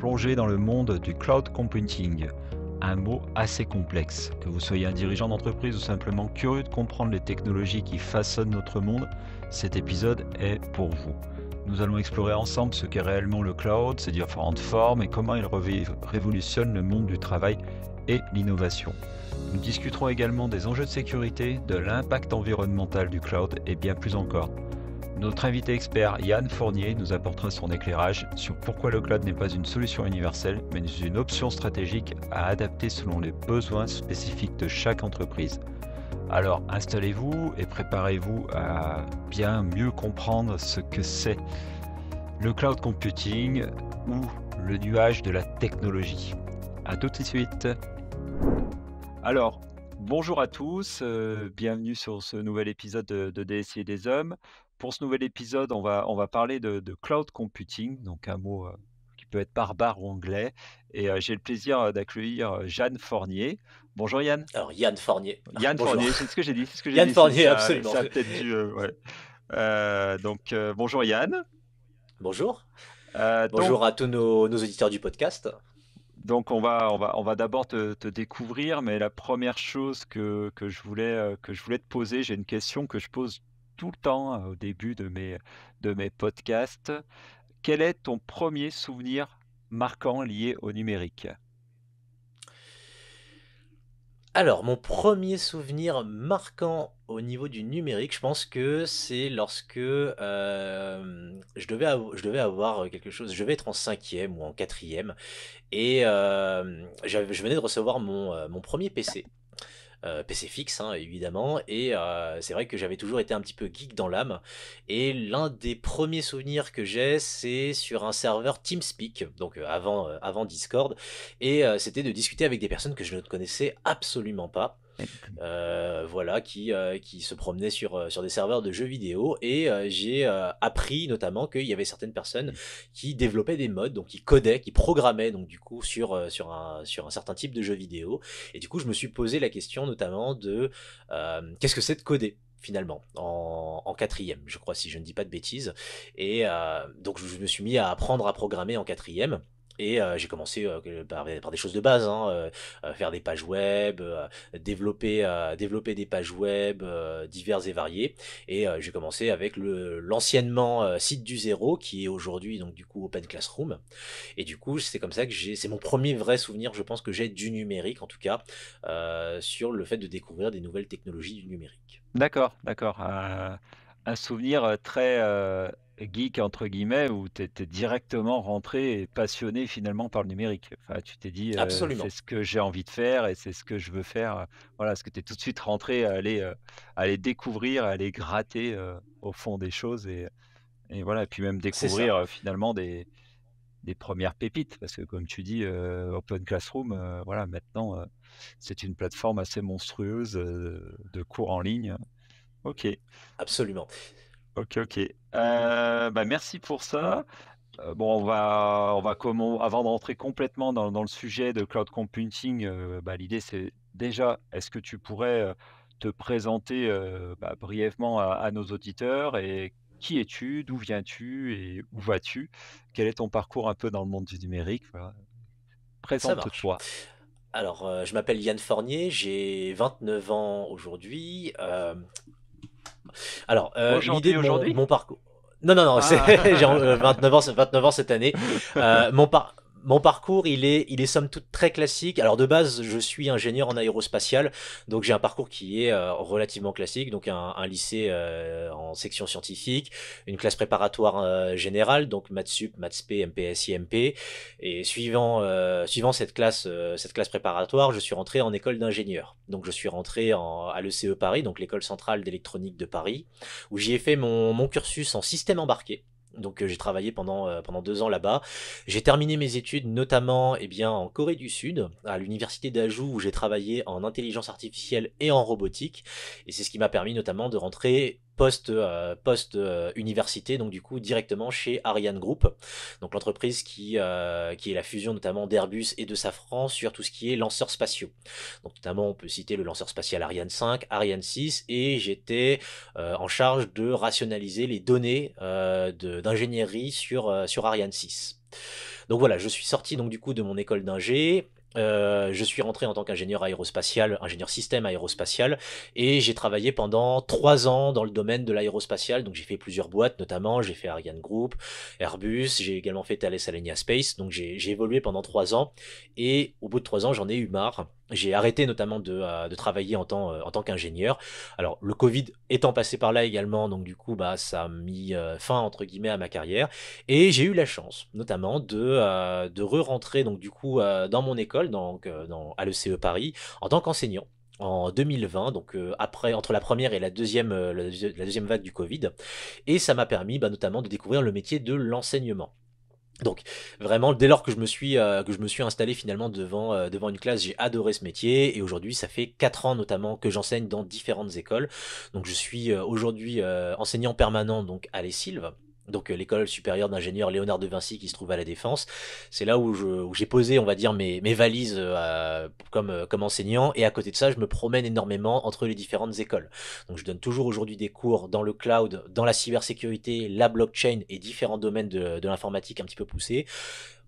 plonger dans le monde du cloud computing. Un mot assez complexe. Que vous soyez un dirigeant d'entreprise ou simplement curieux de comprendre les technologies qui façonnent notre monde, cet épisode est pour vous. Nous allons explorer ensemble ce qu'est réellement le cloud, ses différentes formes et comment il révolutionne le monde du travail et l'innovation. Nous discuterons également des enjeux de sécurité, de l'impact environnemental du cloud et bien plus encore. Notre invité expert Yann Fournier nous apportera son éclairage sur pourquoi le cloud n'est pas une solution universelle, mais une option stratégique à adapter selon les besoins spécifiques de chaque entreprise. Alors installez-vous et préparez-vous à bien mieux comprendre ce que c'est le cloud computing ou le nuage de la technologie. A tout de suite. Alors, bonjour à tous, bienvenue sur ce nouvel épisode de DSI et des hommes. Pour ce nouvel épisode, on va parler de cloud computing, donc un mot qui peut être barbare ou anglais. Et j'ai le plaisir d'accueillir Jeanne Fournier. Bonjour Yann. Alors, Yann Fournier. Yann Bonjour. Fournier, c'est ce que j'ai dit, c'est ce que j'ai Yann dit. Fournier, absolument. Ça a peut-être dû, ouais. Bonjour Yann. Bonjour. Donc, Bonjour à tous nos auditeurs du podcast. Donc on va d'abord te découvrir, mais la première chose que je voulais te poser, j'ai une question que je pose tout le temps au début de mes podcasts. Quel est ton premier souvenir marquant lié au numérique? Alors, mon premier souvenir marquant au niveau du numérique, je pense que c'est lorsque je devais avoir quelque chose, je devais être en cinquième ou en quatrième, et je venais de recevoir mon premier PC. PC fixe, hein, évidemment, et c'est vrai que j'avais toujours été un petit peu geek dans l'âme, et l'un des premiers souvenirs que j'ai, c'est sur un serveur TeamSpeak, donc avant Discord, et c'était de discuter avec des personnes que je ne connaissais absolument pas, voilà, qui se promenaient sur des serveurs de jeux vidéo, et j'ai appris notamment qu'il y avait certaines personnes qui développaient des mods, donc qui codaient, qui programmaient, donc du coup sur un certain type de jeux vidéo, et du coup je me suis posé la question notamment de qu'est-ce que c'est de coder finalement en quatrième, je crois, si je ne dis pas de bêtises, et donc je me suis mis à apprendre à programmer en quatrième. Et j'ai commencé par des choses de base, hein, faire des pages web, développer des pages web diverses et variées. Et j'ai commencé avec l'anciennement site du zéro, qui est aujourd'hui donc du coup Open Classroom. Et du coup, c'est comme ça que c'est mon premier vrai souvenir, je pense, que j'ai du numérique, en tout cas, sur le fait de découvrir des nouvelles technologies du numérique. D'accord. Un souvenir très geek entre guillemets où tu étais directement rentré et passionné finalement par le numérique. Enfin, tu t'es dit c'est Absolument. ce que j'ai envie de faire et c'est ce que je veux faire. Voilà, parce que tu es tout de suite rentré à aller découvrir, à aller gratter au fond des choses et voilà, et puis même C'est ça. découvrir finalement des premières pépites. Parce que comme tu dis, Open Classroom, voilà, maintenant c'est une plateforme assez monstrueuse de cours en ligne. Ok, Absolument. ok. Bah merci pour ça. Bon, avant de rentrer complètement dans le sujet de cloud computing, bah, l'idée c'est déjà, est-ce que tu pourrais te présenter bah, brièvement à nos auditeurs et qui es-tu, d'où viens-tu et où vas-tu? Quel est ton parcours un peu dans le monde du numérique? Voilà. Ça marche. Présente-toi. Alors, je m'appelle Yann Fornier, j'ai 29 ans aujourd'hui. Alors, l'idée Aujourd'hui, de aujourd'hui? mon parcours. Non, non, non, Ah, j'ai 29 ans, 29 ans cette année. Mon parcours, il est somme toute très classique. Alors de base, je suis ingénieur en aérospatial, donc j'ai un parcours qui est relativement classique, donc un lycée en section scientifique, une classe préparatoire générale, donc maths sup, maths spé, MPSI, MP, et suivant cette classe préparatoire, je suis rentré en école d'ingénieur. Donc je suis rentré à l'ECE Paris, donc l'école centrale d'électronique de Paris, où j'y ai fait mon cursus en système embarqué. Donc j'ai travaillé pendant 2 ans là-bas. J'ai terminé mes études notamment en Corée du Sud, à l'université d'Aju, où j'ai travaillé en intelligence artificielle et en robotique. Et c'est ce qui m'a permis notamment de rentrer post université, donc du coup directement chez Ariane Group, donc l'entreprise qui est la fusion notamment d'Airbus et de Safran sur tout ce qui est lanceurs spatiaux. Donc notamment on peut citer le lanceur spatial Ariane 5, Ariane 6, et j'étais en charge de rationaliser les données d'ingénierie sur Ariane 6. Donc voilà, je suis sorti donc du coup de mon école d'ingé. Je suis rentré en tant qu'ingénieur aérospatial, ingénieur système aérospatial, et j'ai travaillé pendant 3 ans dans le domaine de l'aérospatial. Donc j'ai fait plusieurs boîtes, notamment j'ai fait Ariane Group, Airbus, j'ai également fait Thales Alenia Space. Donc j'ai évolué pendant 3 ans, et au bout de 3 ans, j'en ai eu marre. J'ai arrêté notamment de travailler en tant qu'ingénieur. Alors le Covid étant passé par là également, donc du coup bah ça a mis fin entre guillemets à ma carrière. Et j'ai eu la chance, notamment, de re-rentrer donc du coup dans mon école, à l'ECE Paris, en tant qu'enseignant en 2020, donc après entre la première et la deuxième vague du Covid, et ça m'a permis bah, notamment de découvrir le métier de l'enseignement. Donc vraiment, dès lors que je me suis installé finalement devant une classe, j'ai adoré ce métier, et aujourd'hui ça fait 4 ans notamment que j'enseigne dans différentes écoles. Donc je suis aujourd'hui enseignant permanent donc à l'ESSILV, donc l'école supérieure d'ingénieurs Léonard de Vinci qui se trouve à la Défense. C'est là où j'ai posé, on va dire, mes valises comme enseignant, et à côté de ça, je me promène énormément entre les différentes écoles. Donc je donne toujours aujourd'hui des cours dans le cloud, dans la cybersécurité, la blockchain et différents domaines de l'informatique un petit peu poussés,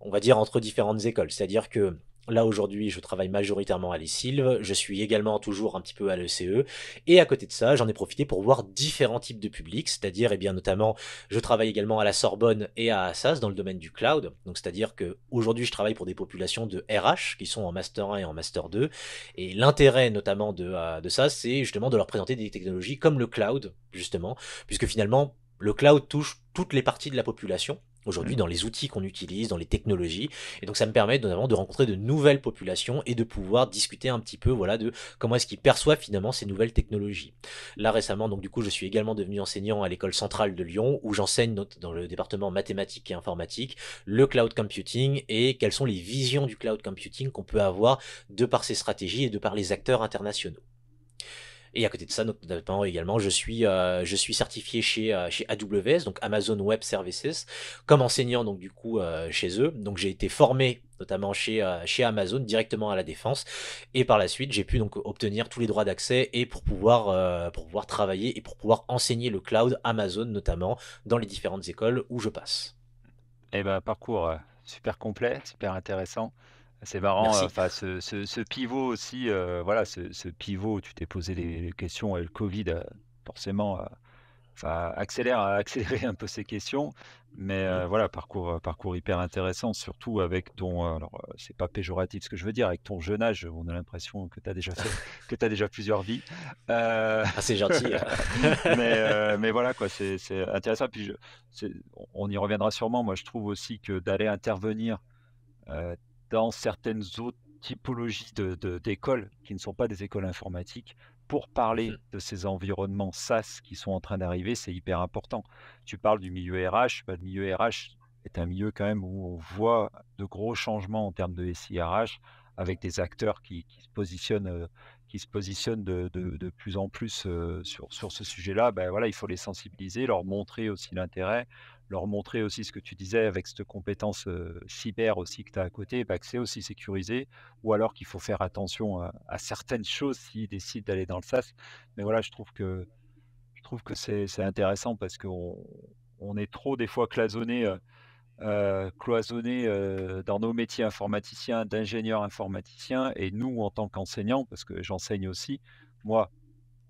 on va dire entre différentes écoles. C'est-à-dire que là aujourd'hui, je travaille majoritairement à l'ESILV, je suis également toujours un petit peu à l'ECE, et à côté de ça, j'en ai profité pour voir différents types de publics, c'est-à-dire, eh bien, notamment, je travaille également à la Sorbonne et à Assas dans le domaine du cloud. Donc, c'est-à-dire que aujourd'hui, je travaille pour des populations de RH qui sont en master 1 et en master 2, et l'intérêt notamment de ça, c'est justement de leur présenter des technologies comme le cloud, justement, puisque finalement, le cloud touche toutes les parties de la population aujourd'hui Mm. dans les outils qu'on utilise, dans les technologies, et donc ça me permet notamment de rencontrer de nouvelles populations et de pouvoir discuter un petit peu voilà de comment est-ce qu'ils perçoivent finalement ces nouvelles technologies. Là récemment donc du coup je suis également devenu enseignant à l'école centrale de Lyon où j'enseigne dans le département mathématiques et informatique le cloud computing et quelles sont les visions du cloud computing qu'on peut avoir de par ses stratégies et de par les acteurs internationaux. Et à côté de ça, notamment également, je suis certifié chez AWS, donc Amazon Web Services, comme enseignant donc du coup chez eux. Donc j'ai été formé notamment chez Amazon directement à la Défense, et par la suite j'ai pu donc obtenir tous les droits d'accès et pour pouvoir travailler et pour pouvoir enseigner le cloud Amazon notamment dans les différentes écoles où je passe. Eh ben, parcours super complet, super intéressant. C'est marrant, Merci. enfin, ce pivot aussi, voilà, ce pivot où tu t'es posé les questions et le Covid, forcément, enfin, a accéléré un peu ces questions. Mais Mhm. voilà, parcours hyper intéressant, surtout avec ton, alors, c'est pas péjoratif ce que je veux dire, avec ton jeune âge, on a l'impression que tu as déjà plusieurs vies. Heu, Ah, c'est gentil. mais voilà quoi, c'est intéressant. Puis on y reviendra sûrement. Moi, je trouve aussi que d'aller intervenir heu, dans certaines autres typologies d'écoles qui ne sont pas des écoles informatiques, pour parler Mhm. de ces environnements SaaS qui sont en train d'arriver, c'est hyper important. Tu parles du milieu RH, bah, le milieu RH est un milieu quand même où on voit de gros changements en termes de SI-RH avec des acteurs qui se positionnent de plus en plus, sur ce sujet-là. Ben voilà, il faut les sensibiliser, leur montrer aussi l'intérêt, leur montrer aussi ce que tu disais avec cette compétence, cyber aussi que tu as à côté, bah, que c'est aussi sécurisé, ou alors qu'il faut faire attention à certaines choses s'ils décident d'aller dans le SaaS. Mais voilà, je trouve que c'est intéressant parce qu'on est trop des fois cloisonnés, dans nos métiers informaticiens, d'ingénieurs informaticiens, et nous en tant qu'enseignants, parce que j'enseigne aussi, moi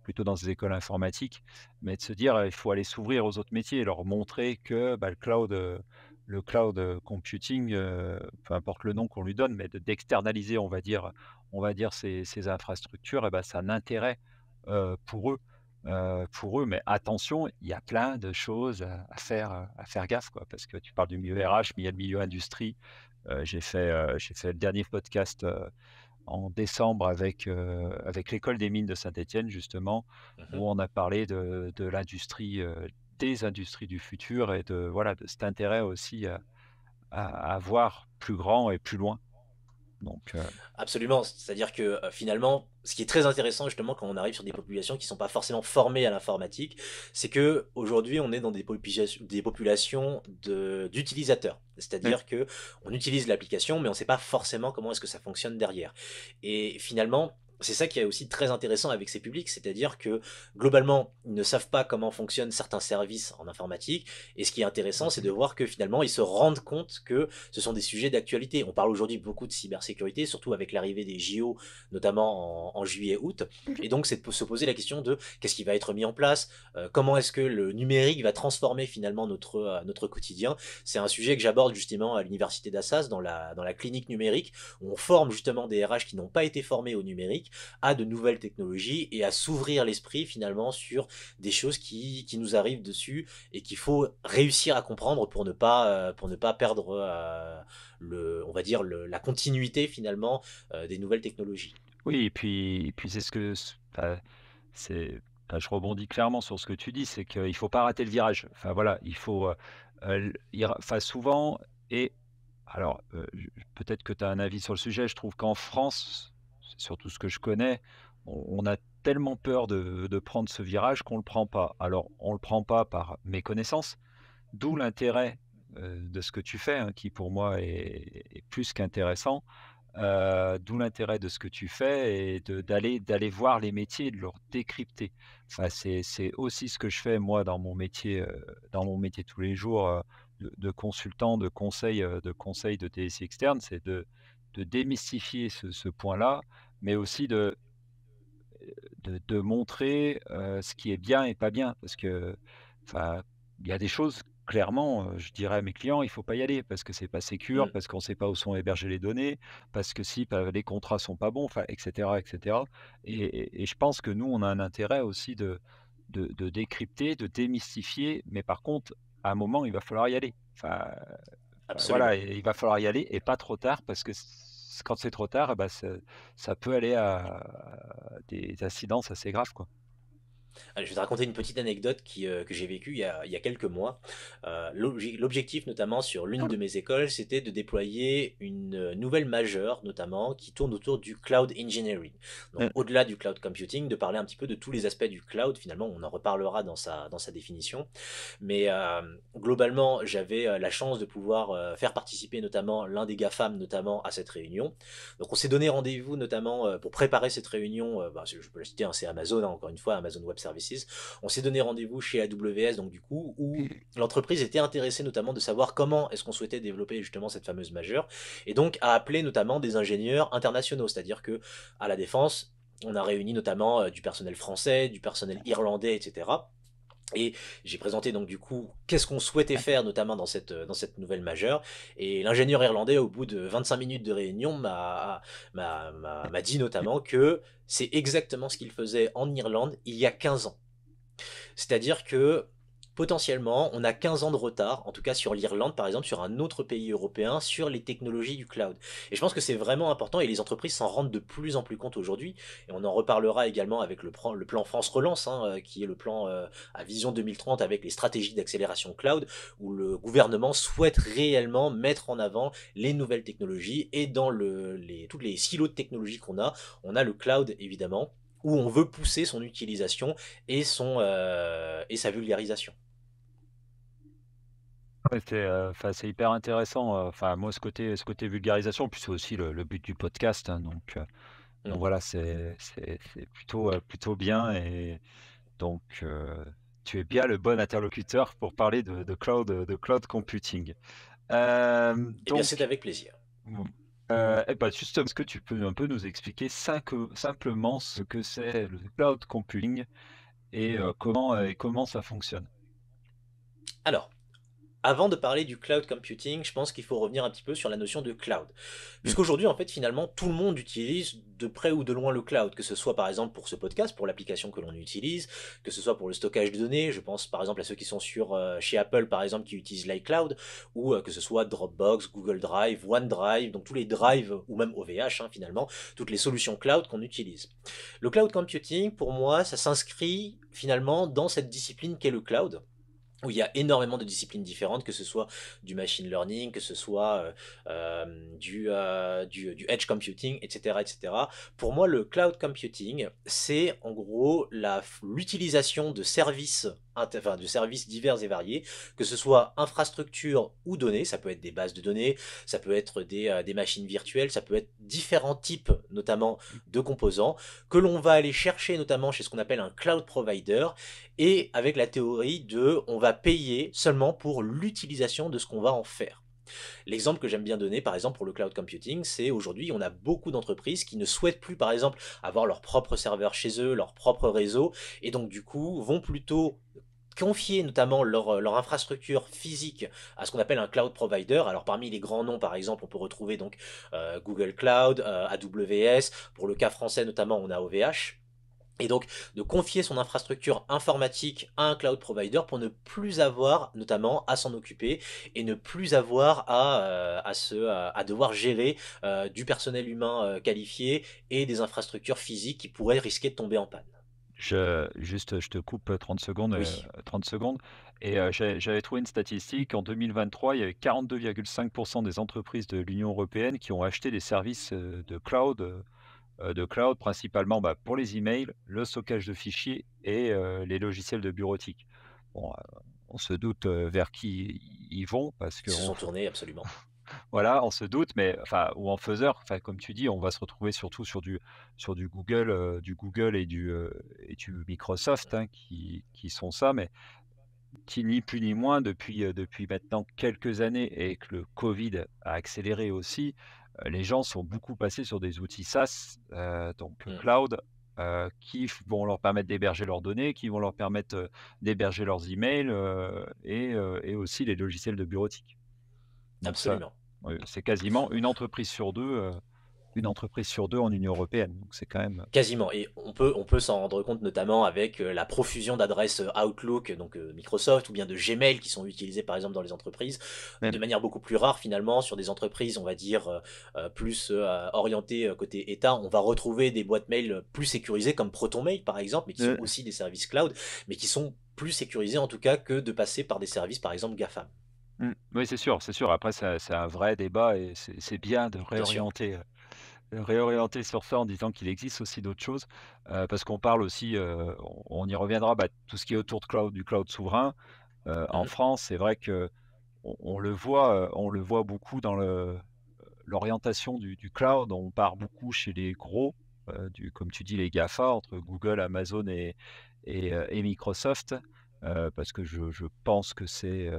plutôt dans des écoles informatiques, mais de se dire, il faut aller s'ouvrir aux autres métiers et leur montrer que, bah, le cloud computing, peu importe le nom qu'on lui donne, mais d'externaliser, on va dire ces infrastructures, et bah, c'est un intérêt, pour eux. Mais attention, il y a plein de choses à faire gaffe, quoi. Parce que tu parles du milieu RH, mais il y a le milieu industrie. J'ai fait le dernier podcast, en décembre avec l'école des mines de Saint-Étienne justement, Mhm. où on a parlé de l'industrie, des industries du futur, et de cet intérêt aussi à voir plus grand et plus loin. Donc Absolument, c'est-à-dire que finalement, ce qui est très intéressant justement quand on arrive sur des populations qui ne sont pas forcément formées à l'informatique, c'est que aujourd'hui on est dans des populations d'utilisateurs. mmh, C'est-à-dire que on utilise l'application, mais on ne sait pas forcément comment est-ce que ça fonctionne derrière. Et finalement, c'est ça qui est aussi très intéressant avec ces publics, c'est-à-dire que globalement, ils ne savent pas comment fonctionnent certains services en informatique, et ce qui est intéressant, c'est de voir que finalement, ils se rendent compte que ce sont des sujets d'actualité. On parle aujourd'hui beaucoup de cybersécurité, surtout avec l'arrivée des JO, notamment en juillet-août, et donc c'est de se poser la question de qu'est-ce qui va être mis en place, comment est-ce que le numérique va transformer finalement notre quotidien. C'est un sujet que j'aborde justement à l'université d'Assas, dans la clinique numérique, où on forme justement des RH qui n'ont pas été formés au numérique, à de nouvelles technologies et à s'ouvrir l'esprit finalement sur des choses qui nous arrivent dessus et qu'il faut réussir à comprendre pour ne pas perdre on va dire la continuité finalement des nouvelles technologies. Oui, et puis c'est, je rebondis clairement sur ce que tu dis, c'est qu'il faut pas rater le virage. Enfin voilà, il faut, enfin souvent et alors, peut-être que tu as un avis sur le sujet. Je trouve qu'en France, c'est surtout ce que je connais, on a tellement peur de prendre ce virage qu'on le prend pas. Alors, on le prend pas par méconnaissance, d'où l'intérêt, de ce que tu fais, hein, qui pour moi est plus qu'intéressant. D'où l'intérêt de ce que tu fais et d'aller voir les métiers et de leur décrypter. Enfin, c'est aussi ce que je fais moi dans mon métier tous les jours, de consultant, de conseil de DSI externe, c'est de démystifier ce point-là, mais aussi de montrer, ce qui est bien et pas bien. Parce que, enfin, il y a des choses, clairement, je dirais à mes clients: «Il faut pas y aller parce que c'est pas sécure, Mm. parce qu'on ne sait pas où sont hébergées les données, parce que si, les contrats sont pas bons», enfin et cetera et cetera et je pense que nous, on a un intérêt aussi de décrypter, de démystifier, mais par contre, à un moment, il va falloir y aller. Voilà, Absolument. et il va falloir y aller et pas trop tard parce que quand c'est trop tard, bah, ça peut aller à des incidences assez graves, quoi. Je vais te raconter une petite anecdote que j'ai vécue il y a quelques mois. L'objectif, notamment sur l'une de mes écoles, c'était de déployer une nouvelle majeure, notamment, qui tourne autour du cloud engineering. Donc, Mmh. au-delà du cloud computing, de parler un petit peu de tous les aspects du cloud. Finalement, on en reparlera dans sa définition. Mais globalement, j'avais la chance de pouvoir faire participer notamment l'un des GAFAM, notamment à cette réunion. Donc, on s'est donné rendez-vous, notamment, pour préparer cette réunion. Je peux la citer, hein, c'est Amazon, hein, encore une fois, Amazon Web Services. On s'est donné rendez-vous chez AWS, donc du coup, où l'entreprise était intéressée notamment de savoir comment est-ce qu'on souhaitait développer justement cette fameuse majeure, et donc a appelé notamment des ingénieurs internationaux, c'est-à-dire que à la Défense, on a réuni notamment du personnel français, du personnel irlandais, etc. Et j'ai présenté donc du coup qu'est-ce qu'on souhaitait faire notamment dans cette nouvelle majeure. Et l'ingénieur irlandais, au bout de 25 minutes de réunion, m'a dit notamment que c'est exactement ce qu'il faisait en Irlande il y a 15 ans. C'est-à-dire que potentiellement, on a 15 ans de retard, en tout cas sur l'Irlande par exemple, sur un autre pays européen, sur les technologies du cloud. Et je pense que c'est vraiment important et les entreprises s'en rendent de plus en plus compte aujourd'hui. Et on en reparlera également avec le plan France Relance, hein, qui est le plan à vision 2030 avec les stratégies d'accélération cloud, où le gouvernement souhaite réellement mettre en avant les nouvelles technologies. Et dans tous les silos de technologies qu'on a, on a le cloud évidemment, où on veut pousser son utilisation et sa vulgarisation. Ouais, enfin, c'est hyper intéressant, enfin, moi, ce côté vulgarisation, puis c'est aussi le but du podcast, hein, Mm. donc voilà, c'est plutôt, plutôt bien et donc tu es bien le bon interlocuteur pour parler de cloud computing. Eh bien, c'est Donc, avec plaisir. mmh, et bah, justement, est-ce que tu peux un peu nous expliquer simplement ce que c'est le cloud computing et comment ça fonctionne? Alors, avant de parler du cloud computing, je pense qu'il faut revenir un petit peu sur la notion de cloud. Mmh, Puisqu'aujourd'hui, en fait, finalement, tout le monde utilise de près ou de loin le cloud, que ce soit par exemple pour ce podcast, pour l'application que l'on utilise, que ce soit pour le stockage de données. Je pense par exemple à ceux qui sont chez Apple, par exemple, qui utilisent l'iCloud, ou que ce soit Dropbox, Google Drive, OneDrive, donc tous les drives, ou même OVH, hein, finalement, toutes les solutions cloud qu'on utilise. Le cloud computing, pour moi, ça s'inscrit finalement dans cette discipline qu'est le cloud, où il y a énormément de disciplines différentes, que ce soit du machine learning, que ce soit du edge computing, etc., etc. Pour moi, le cloud computing, c'est en gros l'utilisation de services enfin, de services divers et variés, que ce soit infrastructure ou données, ça peut être des bases de données, ça peut être des machines virtuelles, ça peut être différents types, notamment de composants, que l'on va aller chercher notamment chez ce qu'on appelle un cloud provider, et avec la théorie de on va payer seulement pour l'utilisation de ce qu'on va en faire. L'exemple que j'aime bien donner, par exemple, pour le cloud computing, c'est aujourd'hui, on a beaucoup d'entreprises qui ne souhaitent plus, par exemple, avoir leur propre serveur chez eux, leur propre réseau, et donc du coup, vont plutôt confier notamment leur infrastructure physique à ce qu'on appelle un cloud provider. Alors parmi les grands noms, par exemple, on peut retrouver donc Google Cloud, AWS. Pour le cas français notamment, on a OVH. Et donc de confier son infrastructure informatique à un cloud provider pour ne plus avoir notamment à s'en occuper et ne plus avoir à devoir gérer du personnel humain qualifié et des infrastructures physiques qui pourraient risquer de tomber en panne. Je te coupe 30 secondes, Oui. 30 secondes et j'avais trouvé une statistique. En 2023, il y avait 42,5 des entreprises de l'Union européenne qui ont acheté des services, de cloud principalement, bah, pour les emails, le stockage de fichiers et les logiciels de bureautique. Bon, on se doute, vers qui ils vont parce Ils se qu'on sont tournés absolument. voilà, on se doute, mais enfin ou en faiseur, enfin comme tu dis, on va se retrouver surtout sur du Google et du Microsoft, hein, qui sont ça, mais qui ni plus ni moins depuis maintenant quelques années et que le covid a accéléré aussi, les gens sont beaucoup passés sur des outils SaaS, donc Mm. cloud, vont leur permettre d'héberger leurs données, qui vont leur permettre, d'héberger leurs emails, et aussi les logiciels de bureautique. Donc ça, Absolument. c'est quasiment une entreprise sur 2 en Union européenne, donc c'est quand même, Quasiment. Et on peut s'en rendre compte notamment avec la profusion d'adresses Outlook, donc Microsoft, ou bien de Gmail qui sont utilisées par exemple dans les entreprises, de même manière beaucoup plus rare finalement sur des entreprises, on va dire, plus orientées côté État. On va retrouver des boîtes mail plus sécurisées comme ProtonMail par exemple, mais qui sont aussi des services cloud, mais qui sont plus sécurisés en tout cas que de passer par des services par exemple GAFAM. oui, c'est sûr, c'est sûr. Après, c'est un vrai débat et c'est bien de Bien sûr. réorienter sur ça en disant qu'il existe aussi d'autres choses, parce qu'on parle aussi, on y reviendra, bah, tout ce qui est autour de du cloud souverain. En Mhm. France, c'est vrai qu'on on le voit beaucoup dans l'orientation du cloud. On part beaucoup chez les gros, comme tu dis, les GAFA, entre Google, Amazon et Microsoft, parce que je pense que c'est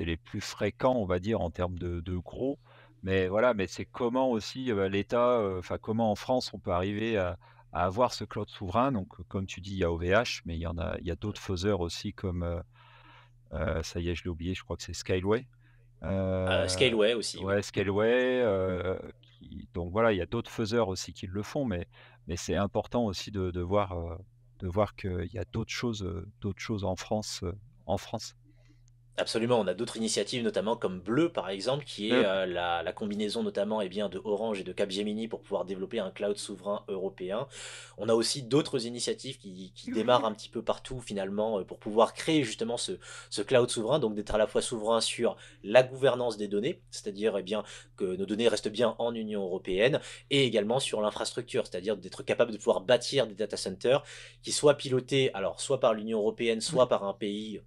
les plus fréquents, on va dire, en termes de gros. Mais voilà, mais c'est comment aussi, l'État, enfin, comment en France on peut arriver à avoir ce cloud souverain. Donc, comme tu dis, il y a OVH, mais il y a d'autres faiseurs aussi comme, ça y est, je l'ai oublié, je crois que c'est Skyway. Heu, Scaleway aussi, oui. ouais, Scaleway, donc voilà, il y a d'autres faiseurs aussi qui le font, mais c'est important aussi de voir qu'il y a d'autres choses en France. Absolument, on a d'autres initiatives, notamment comme Bleu, par exemple, qui est Heu, la combinaison notamment eh bien, de Orange et de Capgemini pour pouvoir développer un cloud souverain européen. On a aussi d'autres initiatives qui démarrent un petit peu partout finalement pour pouvoir créer justement ce cloud souverain, donc d'être à la fois souverain sur la gouvernance des données, c'est-à-dire eh bien, que nos données restent bien en Union européenne, et également sur l'infrastructure, c'est-à-dire d'être capable de pouvoir bâtir des data centers qui soient pilotés alors soit par l'Union européenne, soit par un pays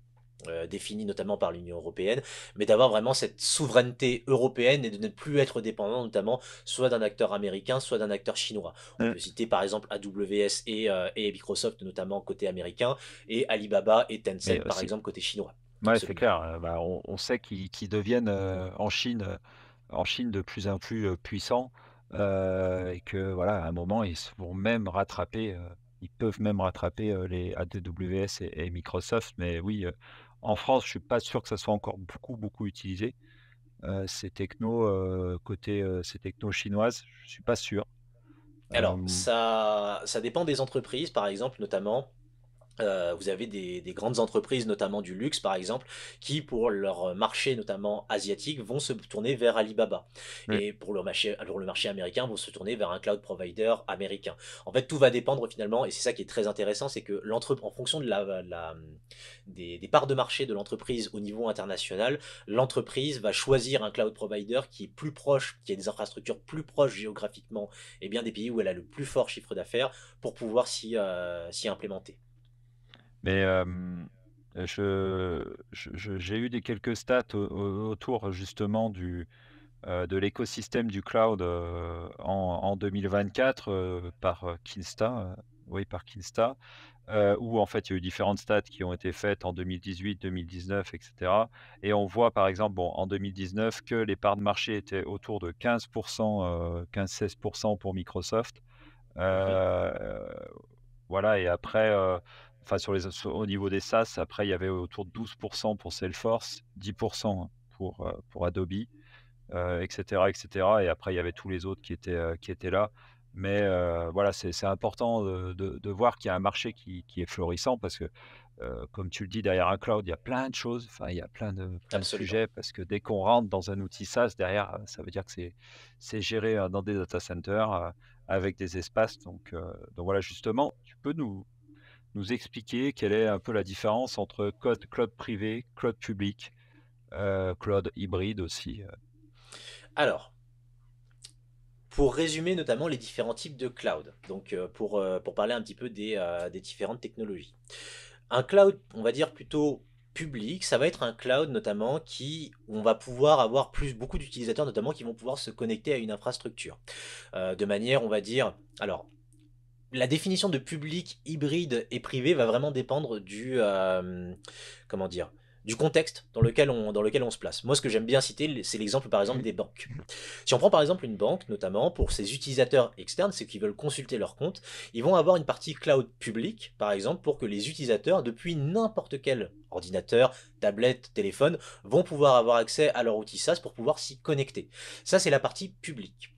définie notamment par l'Union européenne, mais d'avoir vraiment cette souveraineté européenne et de ne plus être dépendant notamment soit d'un acteur américain, soit d'un acteur chinois. On heu, peut citer par exemple AWS et Microsoft notamment côté américain, et Alibaba et mais Tencent par aussi exemple côté chinois. ouais, c'est Absolument. clair, bah, on sait qu'ils deviennent, en Chine de plus en plus, puissants, et que voilà, à un moment, ils peuvent même rattraper, les AWS et Microsoft. Mais oui, en France, je suis pas sûr que ça soit encore beaucoup, beaucoup utilisé, ces technos chinoises, je suis pas sûr. Alors Hem, ça dépend des entreprises par exemple notamment. Vous avez des grandes entreprises, notamment du luxe par exemple, qui pour leur marché notamment asiatique vont se tourner vers Alibaba. oui, Et pour le marché américain vont se tourner vers un cloud provider américain. En fait, tout va dépendre finalement, et c'est ça qui est très intéressant, c'est que en fonction de des parts de marché de l'entreprise au niveau international, l'entreprise va choisir un cloud provider qui est plus proche, qui a des infrastructures plus proches géographiquement, et bien des pays où elle a le plus fort chiffre d'affaires pour pouvoir s'y implémenter. Mais j'ai eu quelques stats autour justement de l'écosystème du cloud en 2024 par Kinsta, oui, par Kinsta, où en fait il y a eu différentes stats qui ont été faites en 2018, 2019, etc. Et on voit par exemple, bon, en 2019 que les parts de marché étaient autour de 15%, 15-16% pour Microsoft. Mhm. Heu, voilà. Et après, enfin au niveau des SaaS, après il y avait autour de 12% pour Salesforce, 10% pour Adobe, et cetera, et cetera. Et après il y avait tous les autres qui étaient là. Mais voilà, c'est important de voir qu'il y a un marché qui est florissant parce que, comme tu le dis, derrière un cloud, il y a plein de choses, enfin il y a plein de Absolument. sujets parce que dès qu'on rentre dans un outil SaaS derrière, ça veut dire que c'est géré, dans des data centers, avec des espaces. Donc voilà, justement, tu peux nous expliquer quelle est un peu la différence entre cloud privé, cloud public, cloud hybride aussi? Alors, pour résumer notamment les différents types de cloud, donc pour parler un petit peu des différentes technologies. Un cloud, on va dire plutôt public, ça va être un cloud notamment où on va pouvoir avoir beaucoup d'utilisateurs notamment qui vont pouvoir se connecter à une infrastructure. De manière, on va dire, alors la définition de public, hybride et privé va vraiment dépendre comment dire, du contexte dans lequel on se place. Moi, ce que j'aime bien citer, c'est l'exemple par exemple des banques. Si on prend par exemple une banque, notamment pour ses utilisateurs externes, ceux qui veulent consulter leur compte, ils vont avoir une partie cloud publique, par exemple, pour que les utilisateurs, depuis n'importe quel ordinateur, tablette, téléphone, vont pouvoir avoir accès à leur outil SaaS pour pouvoir s'y connecter. Ça, c'est la partie publique.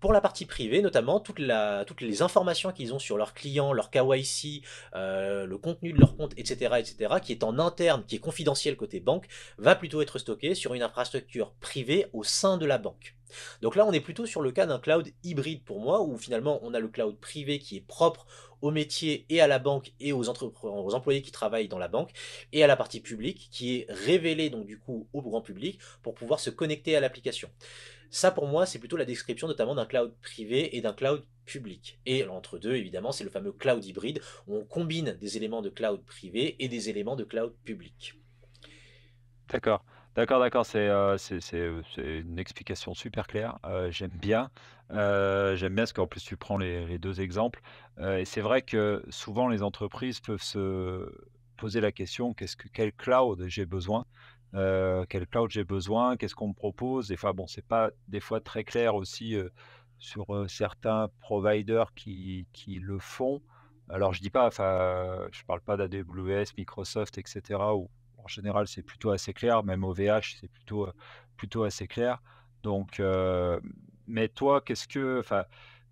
Pour la partie privée, notamment, toutes les informations qu'ils ont sur leurs clients, leur KYC, le contenu de leur compte, etc., qui est en interne, qui est confidentiel côté banque, va plutôt être stocké sur une infrastructure privée au sein de la banque. Donc là, on est plutôt sur le cas d'un cloud hybride pour moi, où finalement on a le cloud privé qui est propre au métier et à la banque et aux employés qui travaillent dans la banque, et à la partie publique qui est révélée donc du coup au grand public pour pouvoir se connecter à l'application. Ça, pour moi, c'est plutôt la description notamment d'un cloud privé et d'un cloud public. Et entre deux, évidemment, c'est le fameux cloud hybride, où on combine des éléments de cloud privé et des éléments de cloud public. D'accord. D'accord, d'accord, c'est une explication super claire, j'aime bien parce qu'en plus tu prends les 2 exemples, et c'est vrai que souvent les entreprises peuvent se poser la question: «Quel cloud j'ai besoin? Quel cloud j'ai besoin? Qu'est-ce qu'on me propose?» Des fois, bon, c'est pas des fois très clair aussi, sur, certains providers qui le font. Alors je dis pas, enfin, je parle pas d'AWS, Microsoft, et cetera, où en général, c'est plutôt assez clair, même OVH, c'est plutôt assez clair. Donc, mais toi, enfin,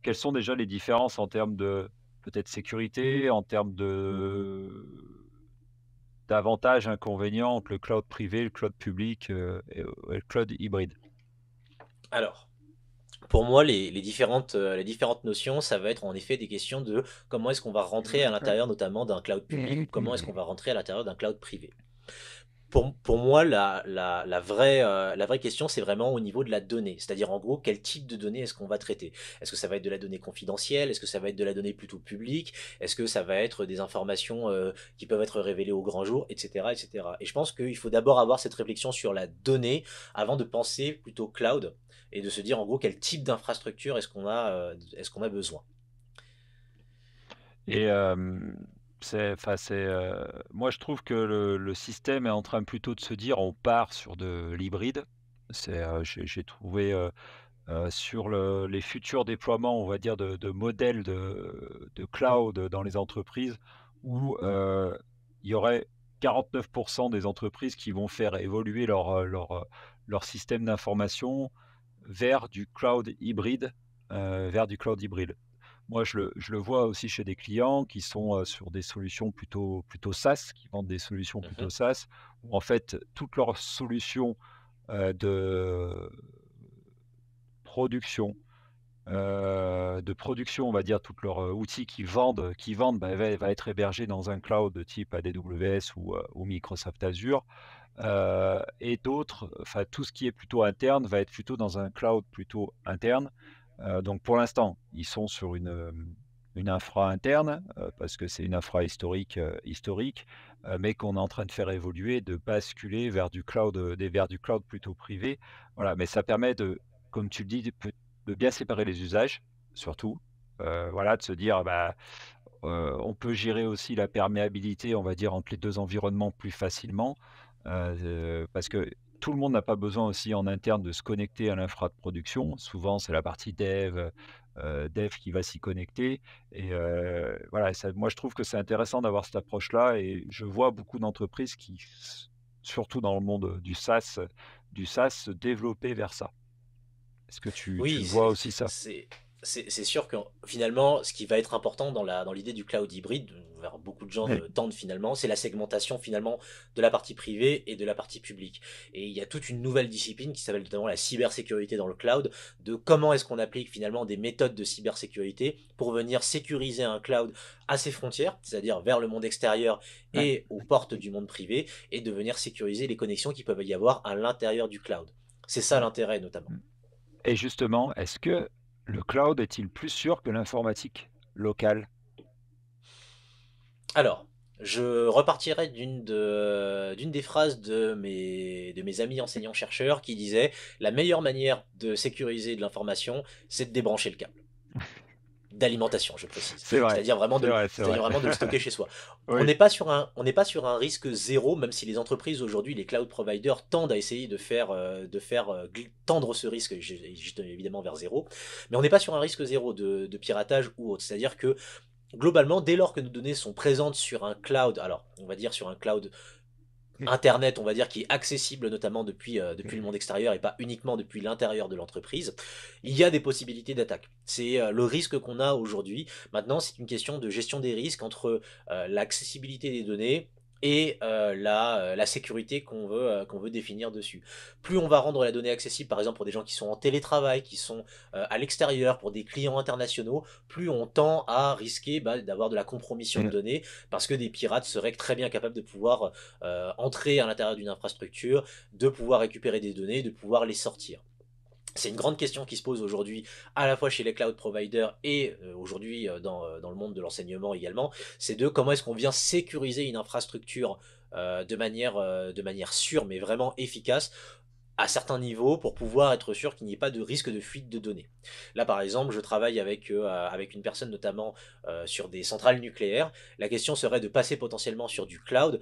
quelles sont déjà les différences en termes de peut-être sécurité, en termes d'avantages, inconvénients entre le cloud privé, le cloud public, et le cloud hybride? Alors, pour moi, les différentes notions, ça va être en effet des questions de comment est-ce qu'on va rentrer à l'intérieur notamment d'un cloud public ou comment est-ce qu'on va rentrer à l'intérieur d'un cloud privé. Pour moi, la vraie question, c'est vraiment au niveau de la donnée. C'est-à-dire, en gros, quel type de données est-ce qu'on va traiter? Est-ce que ça va être de la donnée confidentielle? Est-ce que ça va être de la donnée plutôt publique? Est-ce que ça va être des informations qui peuvent être révélées au grand jour, etc., etc. Et je pense qu'il faut d'abord avoir cette réflexion sur la donnée avant de penser plutôt cloud et de se dire, en gros, quel type d'infrastructure est-ce qu'on a besoin. Et moi, je trouve que le système est en train plutôt de se dire: «On part sur de l'hybride». J'ai trouvé, sur les futurs déploiements, on va dire, de modèles de cloud dans les entreprises où, il y aurait 49 des entreprises qui vont faire évoluer leur système d'information vers du cloud hybride. Moi, je le vois aussi chez des clients qui sont, sur des solutions plutôt SaaS, qui vendent des solutions plutôt Mhm, SaaS, où en fait, toutes leurs solutions, de production, on va dire, toutes leurs, outils qu'ils vendent, bah, va être hébergé dans un cloud de type AWS ou Microsoft Azure, et d'autres, enfin tout ce qui est plutôt interne va être plutôt dans un cloud plutôt interne. Donc pour l'instant, ils sont sur une infra interne, parce que c'est une infra historique, mais qu'on est en train de faire évoluer, de basculer vers du cloud plutôt privé. Voilà, mais ça permet de, comme tu le dis, de bien séparer les usages, surtout. Voilà, de se dire, bah, on peut gérer aussi la perméabilité, on va dire, entre les 2 environnements plus facilement, parce que tout le monde n'a pas besoin aussi en interne de se connecter à l'infra de production. Souvent, c'est la partie dev qui va s'y connecter et voilà, ça moi, je trouve que c'est intéressant d'avoir cette approche-là et je vois beaucoup d'entreprises qui surtout dans le monde du SaaS se développer vers ça. Est-ce que tu Oui, le vois aussi ça? c'est, c'est sûr que finalement, ce qui va être important dans l'idée du cloud hybride, vers beaucoup de gens Oui, tendent finalement, c'est la segmentation finalement de la partie privée et de la partie publique. Et il y a toute une nouvelle discipline qui s'appelle notamment la cybersécurité dans le cloud, de comment est-ce qu'on applique finalement des méthodes de cybersécurité pour venir sécuriser un cloud à ses frontières, c'est-à-dire vers le monde extérieur ouais. et aux portes du monde privé, et de venir sécuriser les connexions qui peuvent y avoir à l'intérieur du cloud. C'est ça Ouais. l'intérêt notamment. Mmh. Et justement, est-ce que le cloud est-il plus sûr que l'informatique locale? Alors, je repartirai d'une des phrases de mes amis enseignants-chercheurs qui disait la meilleure manière de sécuriser de l'information, c'est de débrancher le câble. D'alimentation, je précise. C'est vrai, C'est-à-dire vraiment c'est vrai, c'est c'est-à-dire vrai. vraiment de le stocker chez soi. Oui, On n'est pas sur un risque zéro, même si les entreprises aujourd'hui, les cloud providers tendent à essayer de faire tendre ce risque juste évidemment vers zéro. Mais on n'est pas sur un risque zéro de piratage ou autre. C'est-à-dire que globalement, dès lors que nos données sont présentes sur un cloud, alors on va dire sur un cloud oui, Internet, on va dire, qui est accessible notamment depuis le monde extérieur et pas uniquement depuis l'intérieur de l'entreprise, il y a des possibilités d'attaque. C'est le risque qu'on a aujourd'hui. Maintenant, c'est une question de gestion des risques entre l'accessibilité des données et la sécurité qu'on veut définir dessus. Plus on va rendre la donnée accessible, par exemple pour des gens qui sont en télétravail, qui sont à l'extérieur, pour des clients internationaux, plus on tend à risquer d'avoir de la compromission de oui. données, parce que des pirates seraient très bien capables de pouvoir entrer à l'intérieur d'une infrastructure, de pouvoir récupérer des données, de pouvoir les sortir. C'est une grande question qui se pose aujourd'hui à la fois chez les cloud providers et aujourd'hui dans le monde de l'enseignement également, c'est de comment est-ce qu'on vient sécuriser une infrastructure de manière sûre mais vraiment efficace à certains niveaux pour pouvoir être sûr qu'il n'y ait pas de risque de fuite de données. Là par exemple, je travaille avec une personne notamment sur des centrales nucléaires. La question serait de passer potentiellement sur du cloud,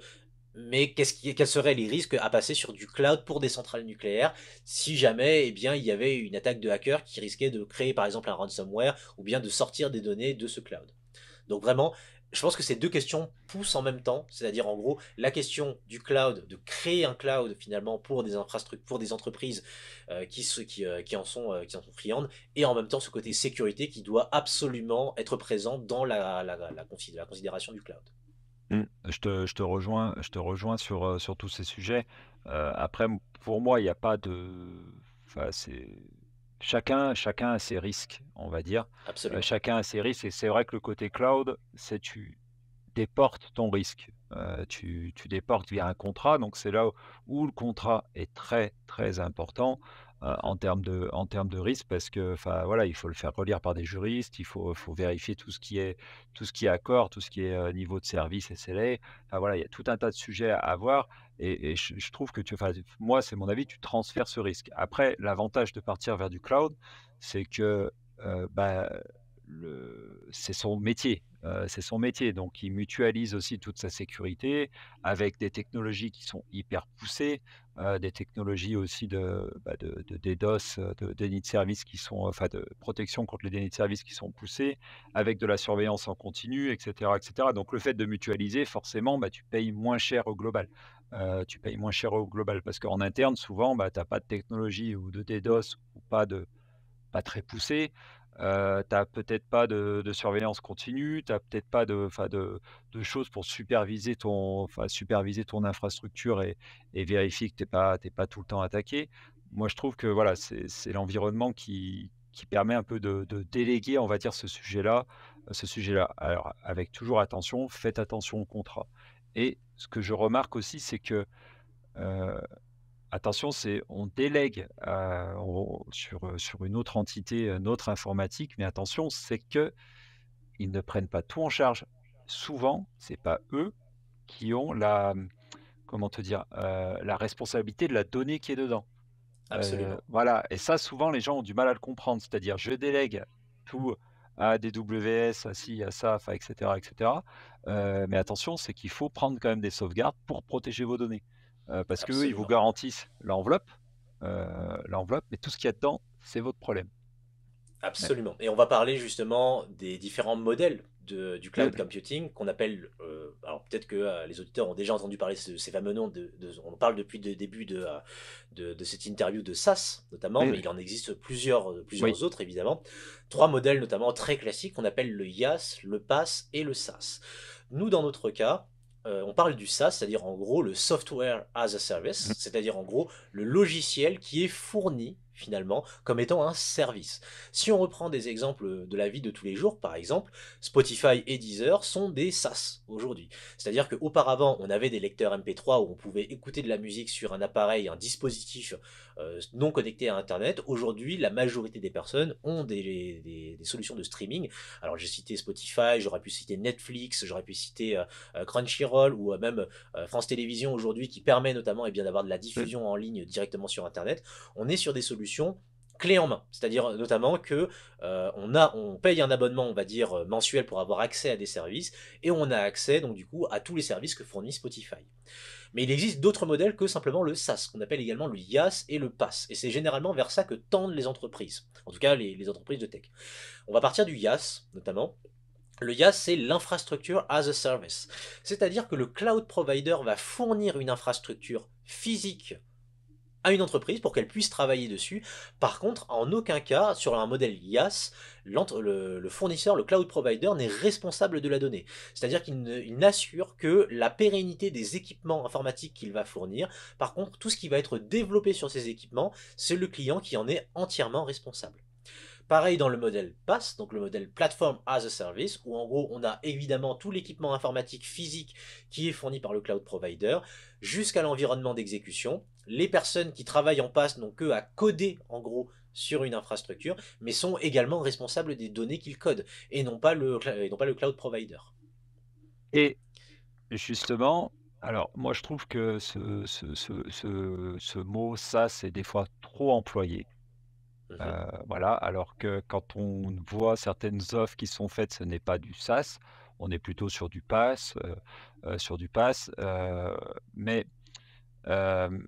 mais quels seraient les risques à passer sur du cloud pour des centrales nucléaires si jamais eh bien, il y avait une attaque de hacker qui risquait de créer par exemple un ransomware ou bien de sortir des données de ce cloud. Donc vraiment, je pense que ces deux questions poussent en même temps, c'est-à-dire en gros la question du cloud, de créer un cloud finalement pour des infrastructures, pour des entreprises qui en sont friandes, et en même temps ce côté sécurité qui doit absolument être présent dans la considération du cloud. Mmh. Je te rejoins sur tous ces sujets. Après pour moi, il y a pas de enfin, c'est chacun a ses risques, on va dire. Absolument. Chacun a ses risques et c'est vrai que le côté cloud, c'est tu déportes ton risque. Tu déportes via un contrat, donc c'est là où le contrat est très, très important, en termes de risque parce que, enfin, voilà, il faut le faire relire par des juristes, faut vérifier tout ce qui est accord, tout ce qui est, niveau de service SLA. Enfin, voilà, il y a tout un tas de sujets à voir et je trouve que enfin, moi, c'est mon avis, tu transfères ce risque. Après, l'avantage de partir vers du cloud, c'est que, bah, c'est son métier, donc il mutualise aussi toute sa sécurité avec des technologies qui sont hyper poussées, des technologies aussi de DDoS, de déni de service qui sont enfin de protection contre les dénis de service qui sont poussées, avec de la surveillance en continu et cetera et cetera. Donc le fait de mutualiser forcément, bah, tu payes moins cher au global. Tu payes moins cher au global parce qu'en interne souvent, bah, tu as pas de technologie ou de DDoS ou pas très poussé. Tu peut-être pas de surveillance continue, tu peut-être pas de choses pour superviser ton infrastructure et vérifier que tu pas tout le temps attaqué. Moi, je trouve que voilà, c'est l'environnement qui permet un peu de déléguer, on va dire, ce sujet-là. Alors avec toujours attention, faites attention au contrat et ce que je remarque aussi, c'est que, heu attention, c'est on délègue, sur une autre entité, notre informatique, mais attention, c'est que ils ne prennent pas tout en charge. Souvent, c'est pas eux qui ont la, comment te dire? La responsabilité de la donnée qui est dedans. Absolument. Voilà, et ça, souvent, les gens ont du mal à le comprendre. C'est-à-dire, je délègue tout à AWS, à ci, à ça, enfin, et cetera, et cetera. Mais attention, c'est qu'il faut prendre quand même des sauvegardes pour protéger vos données. Parce qu'eux, ils vous Absolument. garantissent l'enveloppe, mais tout ce qu'il y a dedans, c'est votre problème. Ouais. Absolument. Et on va parler justement des différents modèles du Heu, cloud computing qu'on appelle, alors peut-être que les auditeurs ont déjà entendu parler de ces fameux noms, on parle depuis le début de cette interview de SaaS notamment, oui, mais oui, il en existe plusieurs, oui, plusieurs autres évidemment. Trois modèles notamment très classiques qu'on appelle le IaaS, le PaaS et le SaaS. Nous, dans notre cas, on parle du SaaS, c'est-à-dire en gros le Software as a mmh, Service, c'est-à-dire en gros le logiciel qui est fourni finalement comme étant un service. Si on reprend des exemples de la vie de tous les jours, par exemple, Spotify et Deezer sont des SaaS aujourd'hui. C'est-à-dire qu'auparavant, on avait des lecteurs MP3 où on pouvait écouter de la musique sur un appareil, un dispositif non connecté à Internet. Aujourd'hui, la majorité des personnes ont des solutions de streaming. Alors j'ai cité Spotify, j'aurais pu citer Netflix, j'aurais pu citer Crunchyroll ou même France Télévisions aujourd'hui qui permet notamment bien d'avoir de la oui, diffusion en ligne directement sur Internet. On est sur des solutions clé en main, c'est-à-dire notamment que on paye un abonnement, on va dire mensuel pour avoir accès à des services et on a accès donc du coup à tous les services que fournit Spotify. Mais il existe d'autres modèles que simplement le SaaS, qu'on appelle également le IaaS et le PaaS, et c'est généralement vers ça que tendent les entreprises, en tout cas les entreprises de tech. On va partir du IaaS notamment. Le IaaS, c'est l'infrastructure as a service. C'est-à-dire que le cloud provider va fournir une infrastructure physique à une entreprise pour qu'elle puisse travailler dessus. Par contre, en aucun cas, sur un modèle IaaS, le fournisseur, le cloud provider, n'est responsable de la donnée. C'est-à-dire qu'il n'assure que la pérennité des équipements informatiques qu'il va fournir. Par contre, tout ce qui va être développé sur ces équipements, c'est le client qui en est entièrement responsable. Pareil dans le modèle PaaS, donc le modèle Platform as a Service, où en gros on a évidemment tout l'équipement informatique physique qui est fourni par le cloud provider, jusqu'à l'environnement d'exécution. Les personnes qui travaillent en PaaS n'ont que à coder en gros sur une infrastructure, mais sont également responsables des données qu'ils codent, et non pas le cloud provider. et justement, alors moi, je trouve que ce mot «SaaS» est des fois trop employé. Mhm, Voilà, alors que quand on voit certaines offres qui sont faites, ce n'est pas du SaaS, on est plutôt sur du PaaS, mais, hem,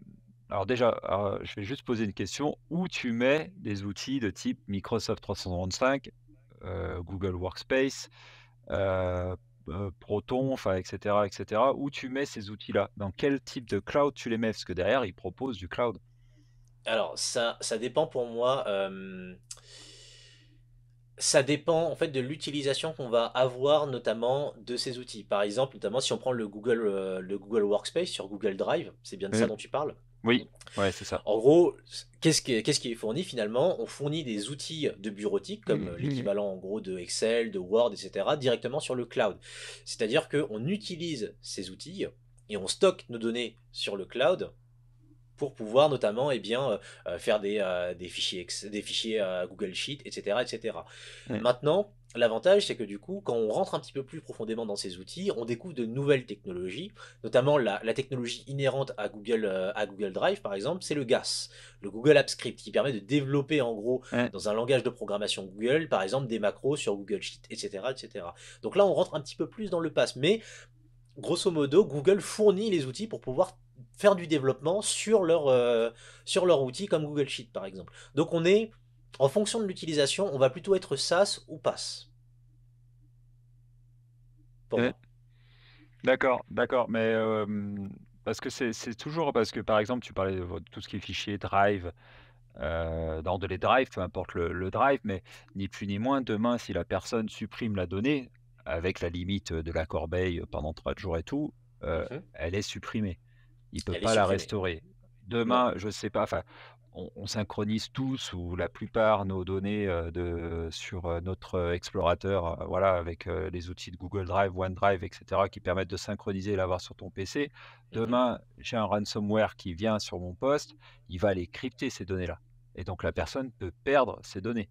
alors déjà, je vais juste poser une question. Où tu mets des outils de type Microsoft 365, Google Workspace, heu Proton, enfin et cetera? Où tu mets ces outils-là? Dans quel type de cloud tu les mets? Parce que derrière, ils proposent du cloud. Alors ça dépend pour moi. Ça dépend en fait de l'utilisation qu'on va avoir notamment de ces outils. Par exemple, notamment si on prend le Google Workspace sur Google Drive, c'est bien de ça Heu, dont tu parles. oui, ouais, c'est ça. En gros, qu'est-ce qui est fourni finalement? On fournit des outils de bureautique comme l'équivalent en gros de Excel, de Word, etc. directement sur le cloud. C'est-à-dire qu'on utilise ces outils et on stocke nos données sur le cloud pour pouvoir notamment faire des fichiers, des fichiers Google Sheet, etc., etc. Ouais. Maintenant, l'avantage, c'est que du coup, quand on rentre un petit peu plus profondément dans ces outils, on découvre de nouvelles technologies, notamment la technologie inhérente à Google Drive, par exemple, c'est le GAS, le Google Apps Script, qui permet de développer en gros Ouais. dans un langage de programmation Google, par exemple, des macros sur Google Sheet, etc., etc. Donc là, on rentre un petit peu plus dans le pass, mais grosso modo, Google fournit les outils pour pouvoir faire du développement sur leur outil comme Google Sheet par exemple. Donc on est, en fonction de l'utilisation, on va plutôt être SaaS ou PaaS, pour Ouais. moi. D'accord, d'accord, mais parce que c'est toujours parce que, par exemple, tu parlais de tout ce qui est fichier Drive, dans de les drives, peu importe le drive, mais ni plus ni moins, demain, si la personne supprime la donnée, avec la limite de la corbeille pendant 3 jours et tout, Mhm. elle est supprimée. Il peut Elle est pas la supprimée. restaurer. Non. Demain, je sais pas, enfin, on synchronise tous ou la plupart nos données, sur, notre, explorateur, voilà, avec, les outils de Google Drive, OneDrive et cetera qui permettent de synchroniser et l'avoir sur ton PC. Mhm. Demain, j'ai un ransomware qui vient sur mon poste, il va aller crypter ces données-là et donc la personne peut perdre ces données.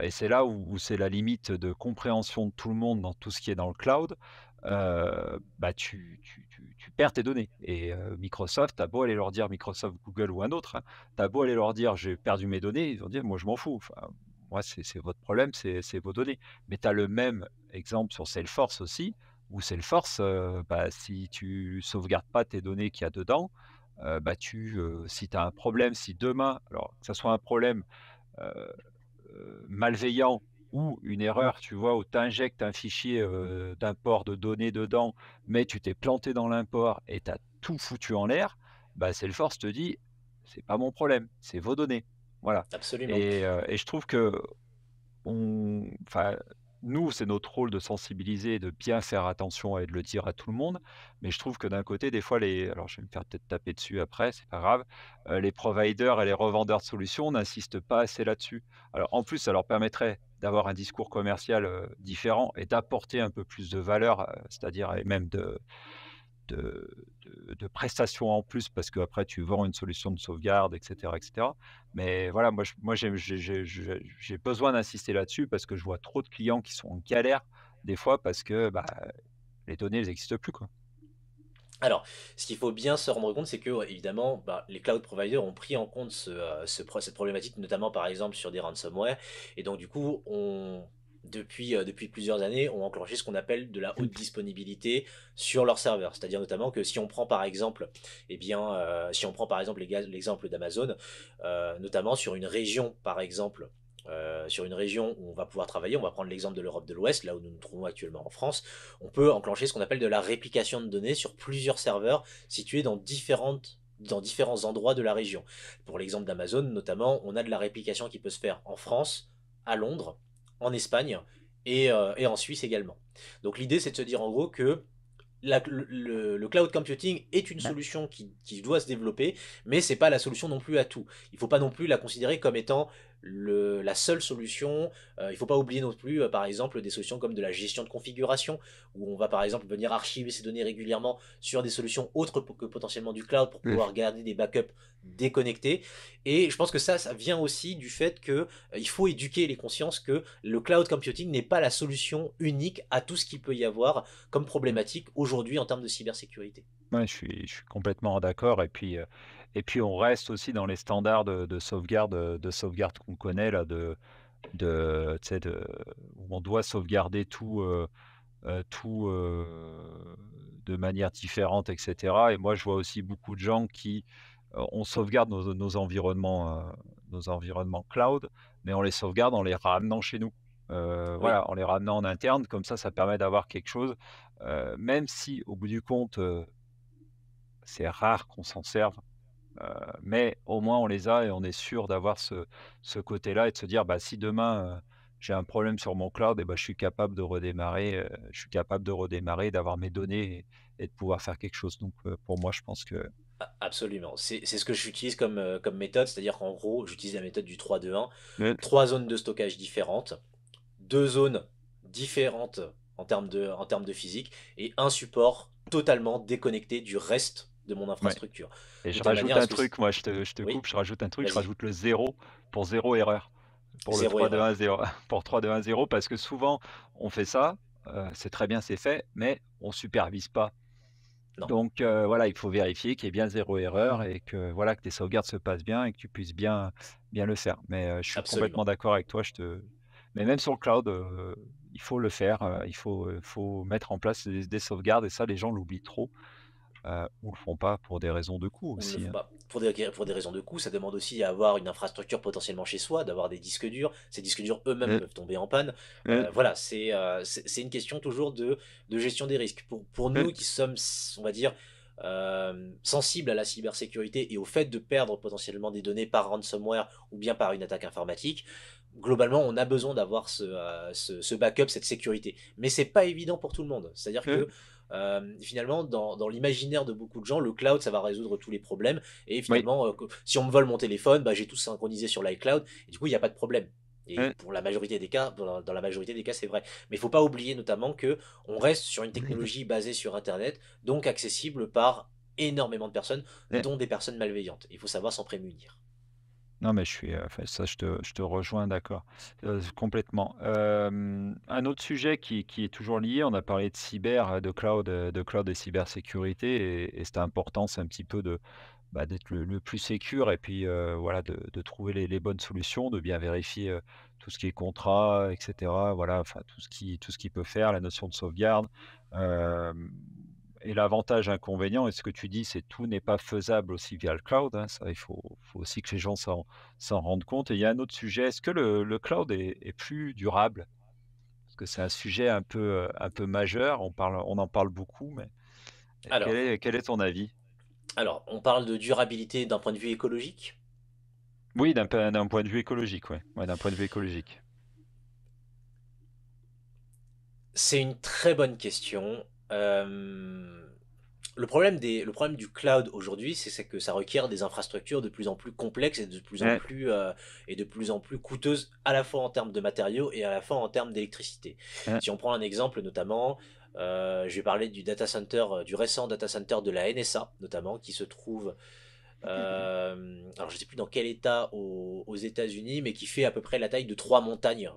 Et c'est là où c'est la limite de compréhension de tout le monde dans tout ce qui est dans le cloud. Bah, tu perds tes données et Microsoft, tu beau aller leur dire, Microsoft, Google ou un autre, hein, tu beau aller leur dire: «J'ai perdu mes données», ils vont dire: «Moi, je m'en fous, enfin, moi, c'est votre problème, c'est vos données». Mais tu as le même exemple sur Salesforce aussi, où Salesforce, bah, si tu sauvegardes pas tes données qu'il y a dedans, bah, si tu as un problème, si demain alors que ça soit un problème, heu malveillant ou une erreur, tu vois, où tu injectes un fichier, d'import de données dedans, mais tu t'es planté dans l'import et tu as tout foutu en l'air, bah, Salesforce te dit: «C'est pas mon problème, c'est vos données». Voilà Absolument. et je trouve que enfin, nous, c'est notre rôle de sensibiliser et de bien faire attention et de le dire à tout le monde. Mais je trouve que d'un côté, des fois, alors je vais me faire peut-être taper dessus après, c'est pas grave, les providers et les revendeurs de solutions n'insistent pas assez là-dessus. Alors en plus, ça leur permettrait d'avoir un discours commercial, différent et d'apporter un peu plus de valeur, c'est-à-dire et même de prestations en plus parce qu'après tu vends une solution de sauvegarde et cetera et cetera. Mais voilà, moi j'ai besoin d'insister là-dessus parce que je vois trop de clients qui sont en galère des fois parce que, bah, les données elles n'existent plus, quoi. Alors, ce qu'il faut bien se rendre compte, c'est que, ouais, évidemment, bah, les cloud providers ont pris en compte cette problématique, notamment par exemple sur des ransomware. Et donc, du coup, depuis plusieurs années, ont enclenché ce qu'on appelle de la haute disponibilité sur leur serveur. C'est-à-dire notamment que si on prend par exemple, si on prend par exemple l'exemple d'Amazon, notamment sur une région, par exemple, sur une région où on va pouvoir travailler, on va prendre l'exemple de l'Europe de l'Ouest, là où nous nous trouvons actuellement en France, on peut enclencher ce qu'on appelle de la réplication de données sur plusieurs serveurs situés dans différents endroits de la région. Pour l'exemple d'Amazon, notamment, on a de la réplication qui peut se faire en France, à Londres, en Espagne et en Suisse également. Donc l'idée, c'est de se dire en gros que le cloud computing est une Ouais. solution qui doit se développer, mais c'est pas la solution non plus à tout. Il faut pas non plus la considérer comme étant la seule solution. Il faut pas oublier non plus, par exemple, des solutions comme de la gestion de configuration, où on va par exemple venir archiver ces données régulièrement sur des solutions autres que potentiellement du cloud pour Mmh. pouvoir garder des backups déconnectés. Et je pense que ça vient aussi du fait que il faut éduquer les consciences que le cloud computing n'est pas la solution unique à tout ce qu'il peut y avoir comme Mmh. problématique aujourd'hui en termes de cybersécurité. Ouais, je suis complètement d'accord et puis on reste aussi dans les standards de sauvegarde qu'on connaît là, tu sais, où on doit sauvegarder tout, de manière différente et cetera et moi, je vois aussi beaucoup de gens qui, on sauvegarde nos environnements cloud, mais on les sauvegarde en les ramenant chez nous. Oui, Voilà, en les ramenant en interne, comme ça permet d'avoir quelque chose, même si au bout du compte, c'est rare qu'on s'en serve, mais au moins on les a et on est sûr d'avoir ce côté-là et de se dire: «Bah, si demain, j'ai un problème sur mon cloud et bah, je suis capable de redémarrer, d'avoir mes données et de pouvoir faire quelque chose». Donc pour moi, je pense que absolument. C'est ce que j'utilise comme méthode, c'est-à-dire qu'en gros, j'utilise la méthode du 3-2-1, ouais, trois zones de stockage différentes, deux zones différentes en termes de physique, et un support totalement déconnecté du reste de mon ouais infrastructure. et De je telle rajoute manière à un ce que... truc, moi, je te Oui, coupe, je rajoute un truc, je vas-y, rajoute le zéro pour zéro erreur, pour le zéro 3-2-1 erreur. zéro pour 3-2-1-0 parce que souvent on fait ça, c'est très bien, c'est fait, mais on supervise pas. Non, Donc voilà, il faut vérifier qu'il y ait bien zéro erreur et que voilà, que tes sauvegardes se passent bien et que tu puisses bien le faire. Mais je suis complètement absolument. d'accord avec toi, mais même sur le cloud, il faut le faire, faut mettre en place des sauvegardes et ça, les gens l'oublient trop, ou le font pas pour des raisons de coût On ne le aussi, fait hein. pas. Pour des raisons de coût, ça demande aussi à avoir une infrastructure potentiellement chez soi, d'avoir des disques durs. Ces disques durs eux-mêmes Heu, peuvent tomber en panne. heu, Voilà, c'est une question toujours de gestion des risques. Pour heu, nous qui sommes, on va dire, sensibles à la cybersécurité et au fait de perdre potentiellement des données par ransomware ou bien par une attaque informatique, globalement, on a besoin d'avoir ce backup, cette sécurité. Mais c'est pas évident pour tout le monde. C'est-à-dire heu, que finalement, dans l'imaginaire de beaucoup de gens, le cloud, ça va résoudre tous les problèmes. Et oui, finalement, si on me vole mon téléphone, bah, j'ai tout synchronisé sur l'iCloud. Et du coup, il n'y a pas de problème. Et heu, pour la majorité des cas, dans la majorité des cas, c'est vrai. Mais il ne faut pas oublier notamment que on reste sur une technologie basée sur Internet, donc accessible par énormément de personnes, heu. dont des personnes malveillantes. Il faut savoir s'en prémunir. Non, mais enfin, ça, je te rejoins, d'accord, complètement. Un autre sujet qui est toujours lié, on a parlé de cyber, de cloud et cybersécurité et cette importance un petit peu d'être le plus sécure et puis, voilà, de trouver les bonnes solutions, de bien vérifier, tout ce qui est contrat et cetera. Voilà, enfin, tout ce qui peut faire, la notion de sauvegarde. Hem Et l'avantage, inconvénient et ce que tu dis, c'est tout n'est pas faisable aussi via le cloud, hein. Ça, il faut aussi que les gens s'en rendent compte et il y a un autre sujet, est-ce que le cloud est plus durable? Parce que c'est un sujet un peu majeur, on en parle beaucoup, mais quel Alors, est quel est ton avis? on parle de durabilité d'un point de vue écologique. Oui, d'un point de vue écologique, ouais. Ouais, d'un point de vue écologique. C'est une très bonne question. Le problème du cloud aujourd'hui, c'est que ça requiert des infrastructures de plus en plus complexes Ouais, et de plus en plus coûteuses, à la fois en termes de matériaux et à la fois en termes d'électricité. ouais. Si on prend un exemple notamment, je vais parler du data center, du récent data center de la NSA notamment, qui se trouve, alors je ne sais plus dans quel état aux États-Unis, mais qui fait à peu près la taille de trois montagnes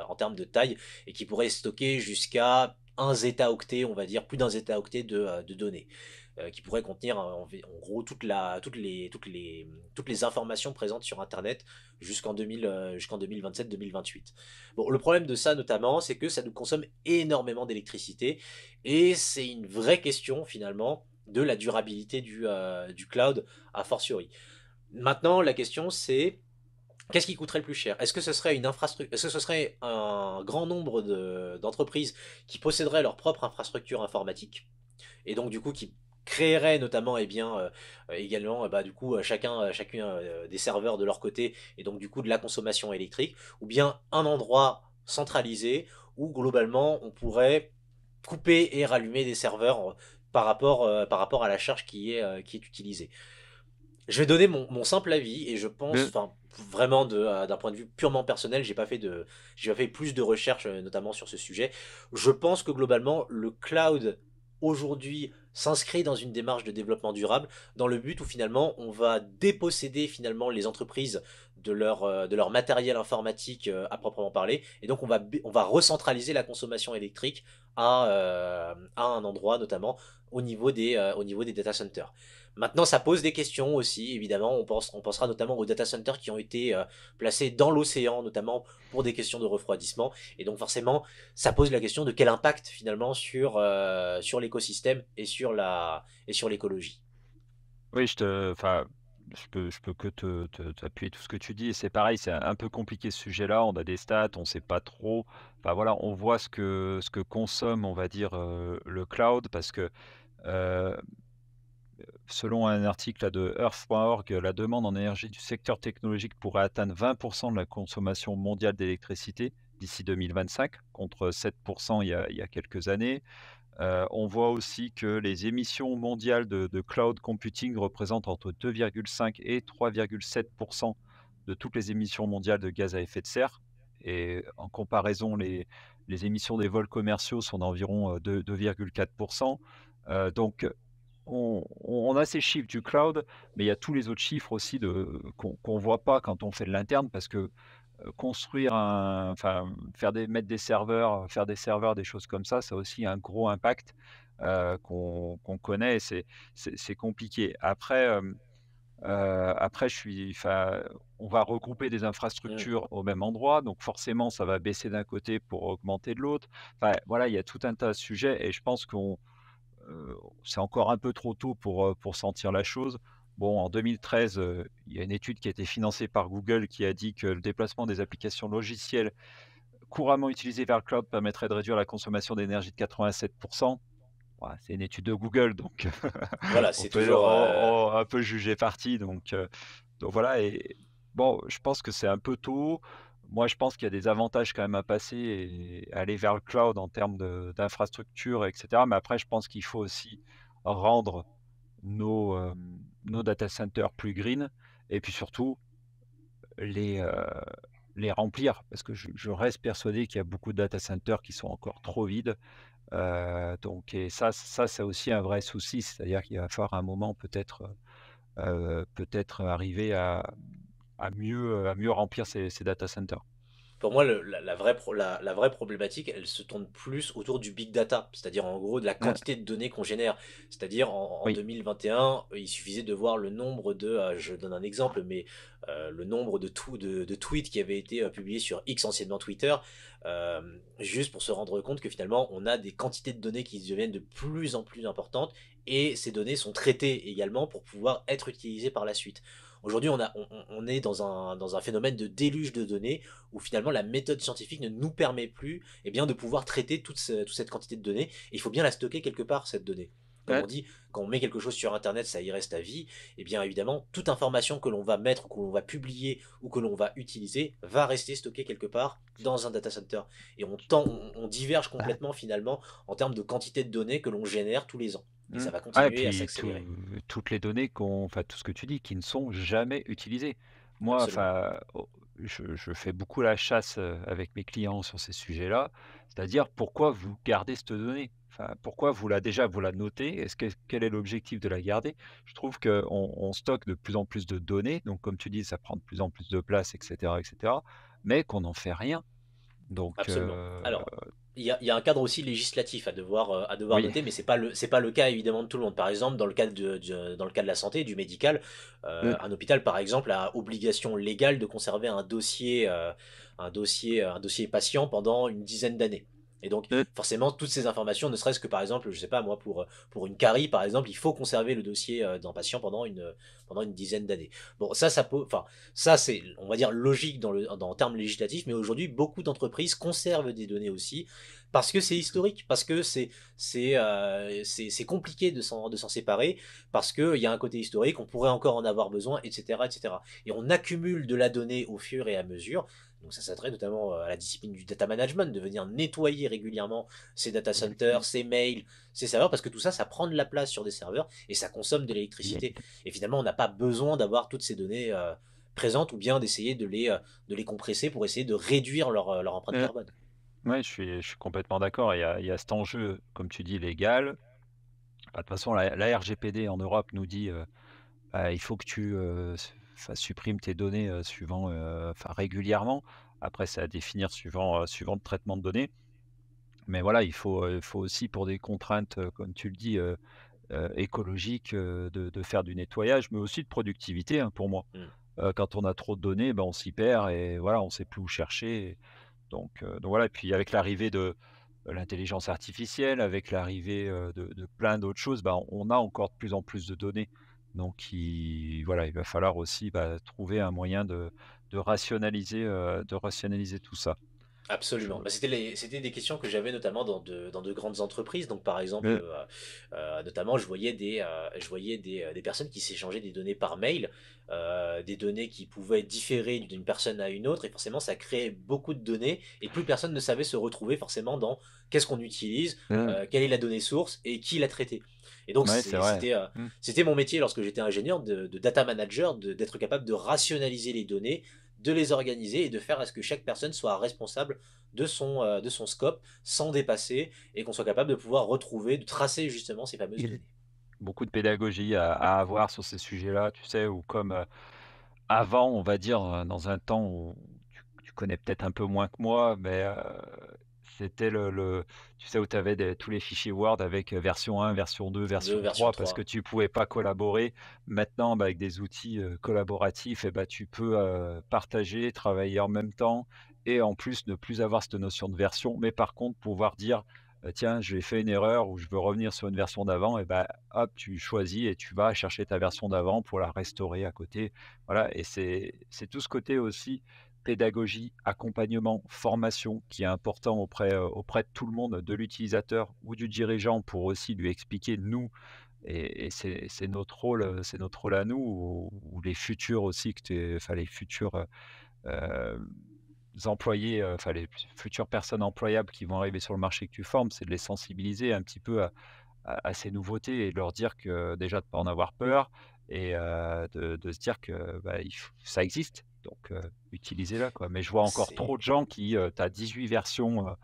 en termes de taille et qui pourrait stocker jusqu'à un zeta-octet, on va dire, plus d'un zeta-octet de données, qui pourrait contenir en gros toutes les informations présentes sur Internet jusqu'en 2027-2028. Bon, le problème de ça notamment, c'est que ça nous consomme énormément d'électricité et c'est une vraie question finalement de la durabilité du cloud a fortiori. Maintenant, la question c'est qu'est-ce qui coûterait le plus cher? Est-ce que ce serait une infrastructure, est-ce que ce serait un grand nombre d'entreprises qui posséderaient leur propre infrastructure informatique et donc du coup qui créeraient notamment également du coup chacun des serveurs de leur côté et donc du coup de la consommation électrique ou bien un endroit centralisé où globalement on pourrait couper et rallumer des serveurs par rapport à la charge qui est utilisée. Je vais donner mon simple avis et je pense, Le enfin vraiment d'un point de vue purement personnel, j'ai pas fait plus de recherches notamment sur ce sujet. Je pense que globalement le cloud aujourd'hui s'inscrit dans une démarche de développement durable dans le but où finalement on va déposséder finalement les entreprises de leur matériel informatique à proprement parler et donc on va recentraliser la consommation électrique à un endroit notamment au niveau des data centers. Maintenant, ça pose des questions aussi, évidemment. On pensera notamment aux data centers qui ont été placés dans l'océan, notamment pour des questions de refroidissement. Et donc, forcément, ça pose la question de quel impact finalement sur l'écosystème et sur l'écologie. Oui, enfin, je peux que t'appuyer tout ce que tu dis et c'est pareil, c'est un peu compliqué ce sujet-là. On a des stats, on sait pas trop. Enfin voilà, on voit ce que consomme, on va dire, le cloud parce que, heu, selon un article là de Earth.org, la demande en énergie du secteur technologique pourrait atteindre 20 de la consommation mondiale d'électricité d'ici 2025 contre 7 il y a quelques années. On voit aussi que les émissions mondiales de cloud computing représentent entre 2,5 et 3,7 de toutes les émissions mondiales de gaz à effet de serre et en comparaison, les émissions des vols commerciaux sont d'environ, 2,4. Donc on a ces chiffres du cloud, mais il y a tous les autres chiffres aussi qu'on voit pas quand on fait de l'interne parce que construire faire des serveurs, faire des serveurs, des choses comme ça a aussi un gros impact, qu'on connaît et c'est compliqué. Après on va regrouper des Mm. infrastructures au même endroit, donc forcément ça va baisser d'un côté pour augmenter de l'autre. Enfin voilà, il y a tout un tas de sujets et je pense c'est encore un peu trop tôt pour sentir la chose. Bon, en 2013, il y a une étude qui a été financée par Google qui a dit que le déplacement des applications logicielles couramment utilisées vers le cloud permettrait de réduire la consommation d'énergie de 87. Ouais, c'est une étude de Google, donc Voilà, on c'est peut toujours. un peu juger parti, donc voilà et bon, je pense que c'est un peu tôt. Moi, je pense qu'il y a des avantages quand même à passer et aller vers le cloud en termes d'infrastructure et cetera. Mais après, je pense qu'il faut aussi rendre nos data centers plus green et puis surtout les, heu, les remplir parce que je reste persuadé qu'il y a beaucoup de data centers qui sont encore trop vides. Donc et ça, c'est aussi un vrai souci. C'est-à-dire qu'il va falloir à un moment peut-être arriver à mieux remplir ces data centers. Pour moi, la vraie problématique, elle se tourne plus autour du big data, c'est-à-dire en gros de la Heu, quantité de données qu'on génère. C'est-à-dire en oui, 2021, il suffisait de voir le nombre je donne un exemple, mais le nombre de tweets qui avaient été publiés sur X, anciennement Twitter, euh, juste pour se rendre compte que finalement, on a des quantités de données qui deviennent de plus en plus importantes, et ces données sont traitées également pour pouvoir être utilisées par la suite. Aujourd'hui, on est dans un phénomène de déluge de données où finalement la méthode scientifique ne nous permet plus de pouvoir traiter toute cette quantité de données. Et il faut bien la stocker quelque part, cette donnée. Comme heu, on dit, quand on met quelque chose sur Internet, ça y reste à vie. Et bien évidemment, toute information que l'on va mettre, que l'on va publier ou que l'on va utiliser, va rester stockée quelque part dans un data center. Et on diverge bah, complètement finalement en termes de quantité de données que l'on génère tous les ans. Et mmh. ça va Ah et continuer à puis s'accélérer. toutes les données enfin tout ce que tu dis qui ne sont jamais utilisées. Moi, Absolument. enfin, je fais beaucoup la chasse, avec mes clients sur ces sujets-là. C'est-à-dire pourquoi vous gardez cette donnée? Enfin, pourquoi vous la notez? Quel est l'objectif de la garder? Je trouve qu'on stocke de plus en plus de données, donc comme tu dis, ça prend de plus en plus de place et cetera, mais qu'on n'en fait rien. Donc Absolument. Alors, il y a un cadre aussi législatif à devoir oui. noter, mais c'est pas le cas évidemment de tout le monde. Par exemple, dans le cadre dans le cas de la santé, du médical, un hôpital par exemple a obligation légale de conserver un dossier patient pendant une dizaine d'années. Et donc, Heu, forcément, toutes ces informations, ne serait-ce que par exemple, je sais pas moi, pour une carie par exemple, il faut conserver le dossier d'un patient pendant une dizaine d'années. Bon, ça peut, enfin, ça, c'est, on va dire, logique en termes législatifs, mais aujourd'hui, beaucoup d'entreprises conservent des données aussi, parce que c'est historique, parce que c'est compliqué de s'en séparer, parce qu'il y a un côté historique, on pourrait encore en avoir besoin, etc., etc. Et on accumule de la donnée au fur et à mesure. Donc ça s'adresse notamment à la discipline du data management, de venir nettoyer régulièrement ces data centers, ces mails, ces serveurs, parce que tout ça, ça prend de la place sur des serveurs et ça consomme de l'électricité. Et finalement, on n'a pas besoin d'avoir toutes ces données présentes, ou bien d'essayer de les compresser pour essayer de réduire leur empreinte heu, carbone. ouais, je suis complètement d'accord. Il y a cet enjeu, comme tu dis, légal. Bah, de toute façon, la RGPD en Europe nous dit, bah, il faut que tu, supprimes tes données, enfin régulièrement. Après, c'est à définir suivant le traitement de données. Mais voilà, il faut aussi pour des contraintes, comme tu le dis, écologiques, de faire du nettoyage, mais aussi de productivité, hein, pour moi. Mm. Quand on a trop de données, ben, on s'y perd et voilà, on sait plus où chercher. Donc voilà et puis avec l'arrivée de l'intelligence artificielle, avec l'arrivée, de plein d'autres choses, bah, on a encore de plus en plus de données. Donc voilà, il va falloir aussi, bah, trouver un moyen de rationaliser tout ça. Je Absolument. Bah, c'était des questions que j'avais notamment dans de grandes entreprises. Donc, par exemple, heu, notamment, je voyais des personnes qui s'échangeaient des données par mail, des données qui pouvaient différer d'une personne à une autre. Et forcément, ça créait beaucoup de données. Et plus personne ne savait se retrouver forcément dans qu'est-ce qu'on utilise, quelle est la donnée source et qui l'a traitée. Et donc, ouais, c'est vrai. Mmh. c'était mon métier lorsque j'étais ingénieur de data manager, d'être capable de rationaliser les données, de les organiser et de faire à ce que chaque personne soit responsable de son scope sans dépasser, et qu'on soit capable de pouvoir retrouver, de tracer justement ces fameuses données. Beaucoup de pédagogie à avoir sur ces sujets-là, tu sais? Ou comme, avant, on va dire, dans un temps où tu connais peut-être un peu moins que moi, mais c'était tu sais, où tu avais tous les fichiers Word avec, version 1, version 2, De version version 3 parce que 3. tu pouvais pas collaborer. Maintenant, bah, avec des outils, collaboratifs et bah, tu peux, partager, travailler en même temps et en plus ne plus avoir cette notion de version, mais par contre pouvoir dire: «Tiens, j'ai fait une erreur ou je veux revenir sur une version d'avant» et bah, hop, tu choisis et tu vas chercher ta version d'avant pour la restaurer à côté. Voilà et c'est tout ce côté aussi pédagogie, accompagnement, formation qui est important auprès de tout le monde, de l'utilisateur ou du dirigeant pour aussi lui expliquer nous et c'est notre rôle à nous ou les futurs aussi que tu enfin les futurs, employés, enfin les futures personnes employables qui vont arriver sur le marché que tu formes, c'est de les sensibiliser un petit peu à ces nouveautés et de leur dire que déjà de pas en avoir peur et de se dire que, bah, il f ça existe donc utilisez-la quoi. Mais je vois encore trop C'est de gens qui, tu as 18 versions,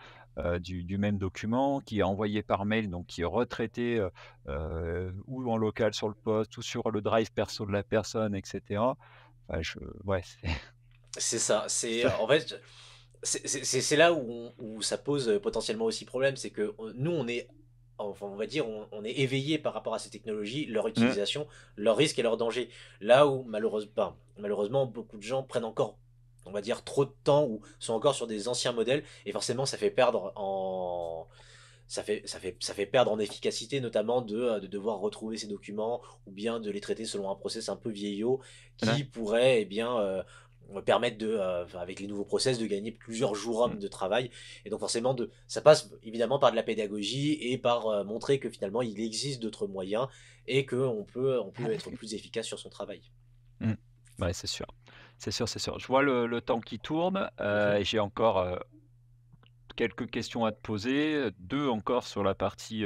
du même document qui est envoyé par mail donc qui est retraité, ou en local sur le poste ou sur le drive perso de la personne et cetera. Enfin, ouais, C'est ça, c'est c'est- en fait, c'est là où, où ça pose potentiellement aussi problème, c'est que nous, on est, enfin, on va dire, on est éveillé par rapport à ces technologies, leur Mm. utilisation, leurs risques et leurs dangers. Là où, malheureusement, beaucoup de gens prennent encore, on va dire, trop de temps ou sont encore sur des anciens modèles, et forcément, ça fait perdre en efficacité, notamment de devoir retrouver ces documents ou bien de les traiter selon un process un peu vieillot Ouais. qui pourrait, permettre enfin, avec les nouveaux process, de gagner plusieurs jours Mm. hommes de travail. Et donc forcément, ça passe évidemment par de la pédagogie et par montrer que finalement il existe d'autres moyens et on peut être plus efficace sur son travail. Mm. Ouais, c'est sûr. C'est sûr, c'est sûr. Je vois le temps qui tourne, Mhm. et j'ai encore quelques questions à te poser, 2 encore sur la partie,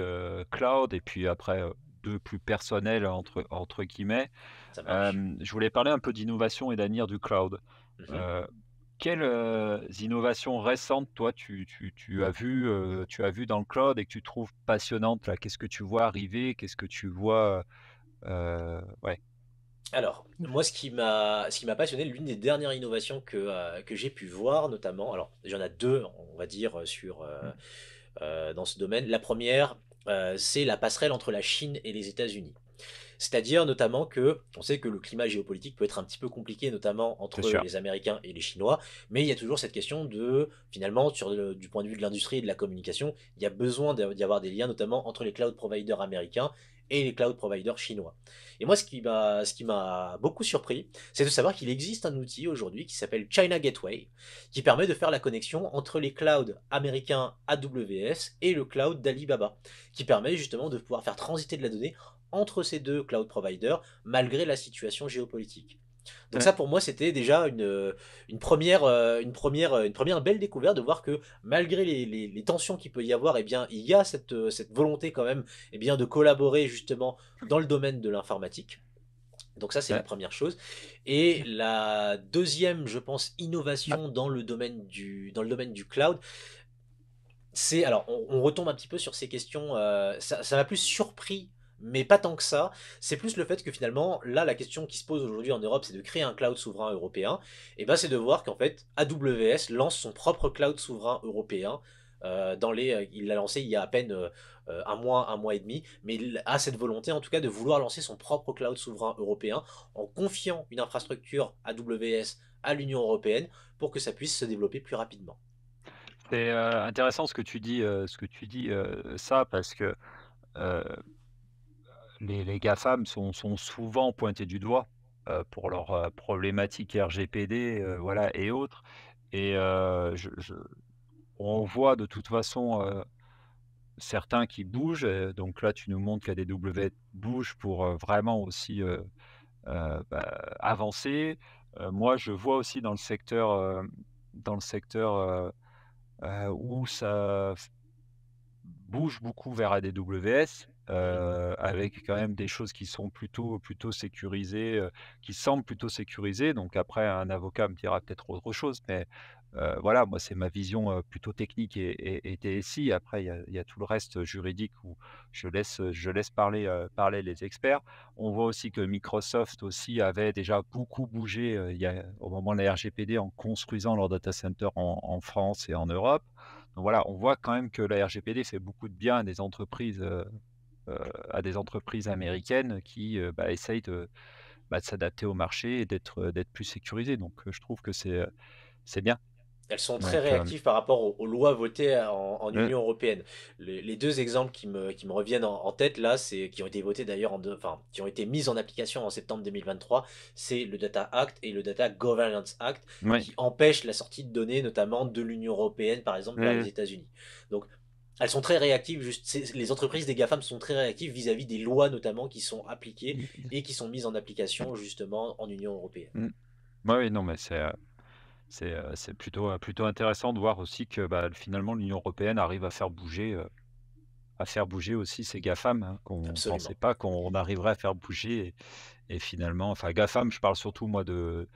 cloud et puis après, 2 plus personnelles entre guillemets. Ça marche. Je voulais parler un peu d'innovation et d'avenir du cloud. Mhm. Heu, Quelles, innovations récentes toi tu as vu dans le cloud et que tu trouves passionnantes là? Qu'est-ce que tu vois arriver? Qu'est-ce que tu vois, ouais. Alors, moi, ce qui m'a passionné, l'une des dernières innovations que j'ai pu voir, notamment, alors, il y en a deux, on va dire, Mmh. dans ce domaine. La première, c'est la passerelle entre la Chine et les États-Unis. C'est-à-dire notamment que, on sait que le climat géopolitique peut être un petit peu compliqué, notamment C'est entre sûr. les Américains et les Chinois, mais il y a toujours cette question de, finalement, du point de vue de l'industrie et de la communication, il y a besoin d'y avoir des liens, notamment entre les cloud providers américains et les cloud providers chinois. Et moi, ce qui m'a beaucoup surpris, c'est de savoir qu'il existe un outil aujourd'hui qui s'appelle China Gateway, qui permet de faire la connexion entre les clouds américains AWS et le cloud d'Alibaba, qui permet justement de pouvoir faire transiter de la donnée entre ces deux cloud providers malgré la situation géopolitique. Donc Ouais. ça pour moi c'était déjà une première belle découverte de voir que malgré les tensions qu'il peut y avoir, eh bien, il y a cette volonté quand même de collaborer justement dans le domaine de l'informatique. Donc ça c'est la Ouais. première chose. Et la deuxième, je pense, innovation dans le domaine du cloud, c'est alors on retombe un petit peu sur ces questions. Ça m'a plus surpris, mais pas tant que ça. C'est plus le fait que finalement, là, la question qui se pose aujourd'hui en Europe, c'est de créer un cloud souverain européen. Et ben, c'est de voir qu'en fait, AWS lance son propre cloud souverain européen. Il l'a lancé il y a à peine un mois et demi, mais il a cette volonté en tout cas de vouloir lancer son propre cloud souverain européen en confiant une infrastructure AWS à l'Union européenne pour que ça puisse se développer plus rapidement. C'est, intéressant ce que tu dis, ça parce que, heu, les GAFAM sont souvent pointés du doigt, pour leurs, problématiques RGPD, voilà et autres et on voit de toute façon, certains qui bougent, donc là tu nous montres qu'ADW bouge pour, vraiment aussi, bah, avancer. Moi je vois aussi dans le secteur, où ça bouge beaucoup vers AWS, Mhm. avec quand même des choses qui sont plutôt sécurisées, qui semblent plutôt sécurisées. Donc après un avocat me dira peut-être autre chose, mais voilà, moi c'est ma vision, plutôt technique et DSI. Après il y a tout le reste juridique où je laisse parler les experts. On voit aussi que Microsoft aussi avait déjà beaucoup bougé, il y a au moment de la RGPD en construisant leur data center en France et en Europe. Donc voilà, on voit quand même que la RGPD fait beaucoup de bien heu, à des entreprises américaines qui, bah, essayent de s'adapter au marché et d'être plus sécurisées. Donc, je trouve que c'est bien. Elles sont très Donc, réactives par rapport aux lois votées en mmh, Union européenne. Les deux exemples qui me reviennent en tête là, qui ont été votés d'ailleurs enfin, qui ont été mis en application en septembre 2023, c'est le Data Act et le Data Governance Act oui, qui empêchent la sortie de données, notamment de l'Union européenne, par exemple, vers oui, les États-Unis. Donc, elles sont très réactives, les entreprises des GAFAM sont très réactives vis-à-vis des lois notamment qui sont appliquées oui. et qui sont mises en application justement en Union européenne. Mmh. Ouais, oui, non, mais c'est plutôt intéressant de voir aussi que, bah, finalement l'Union européenne arrive à faire bouger aussi ces GAFAM, hein, qu'on pensait Absolument. pas qu'on arriverait à faire bouger et finalement enfin GAFAM, je parle surtout moi de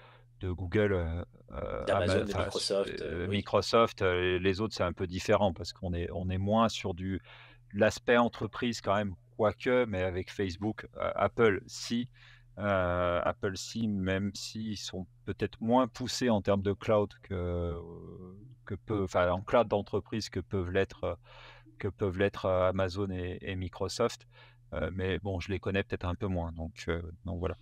Google, D'Amazon, de Microsoft, oui. Microsoft, les autres c'est un peu différent parce on est moins sur l'aspect entreprise quand même, quoique, mais avec Facebook, Apple si, Apple si, même s'ils sont peut-être moins poussés en termes de cloud enfin en cloud d'entreprise que peuvent l'être, Amazon et Microsoft. Mais bon, je les connais peut-être un peu moins, donc voilà.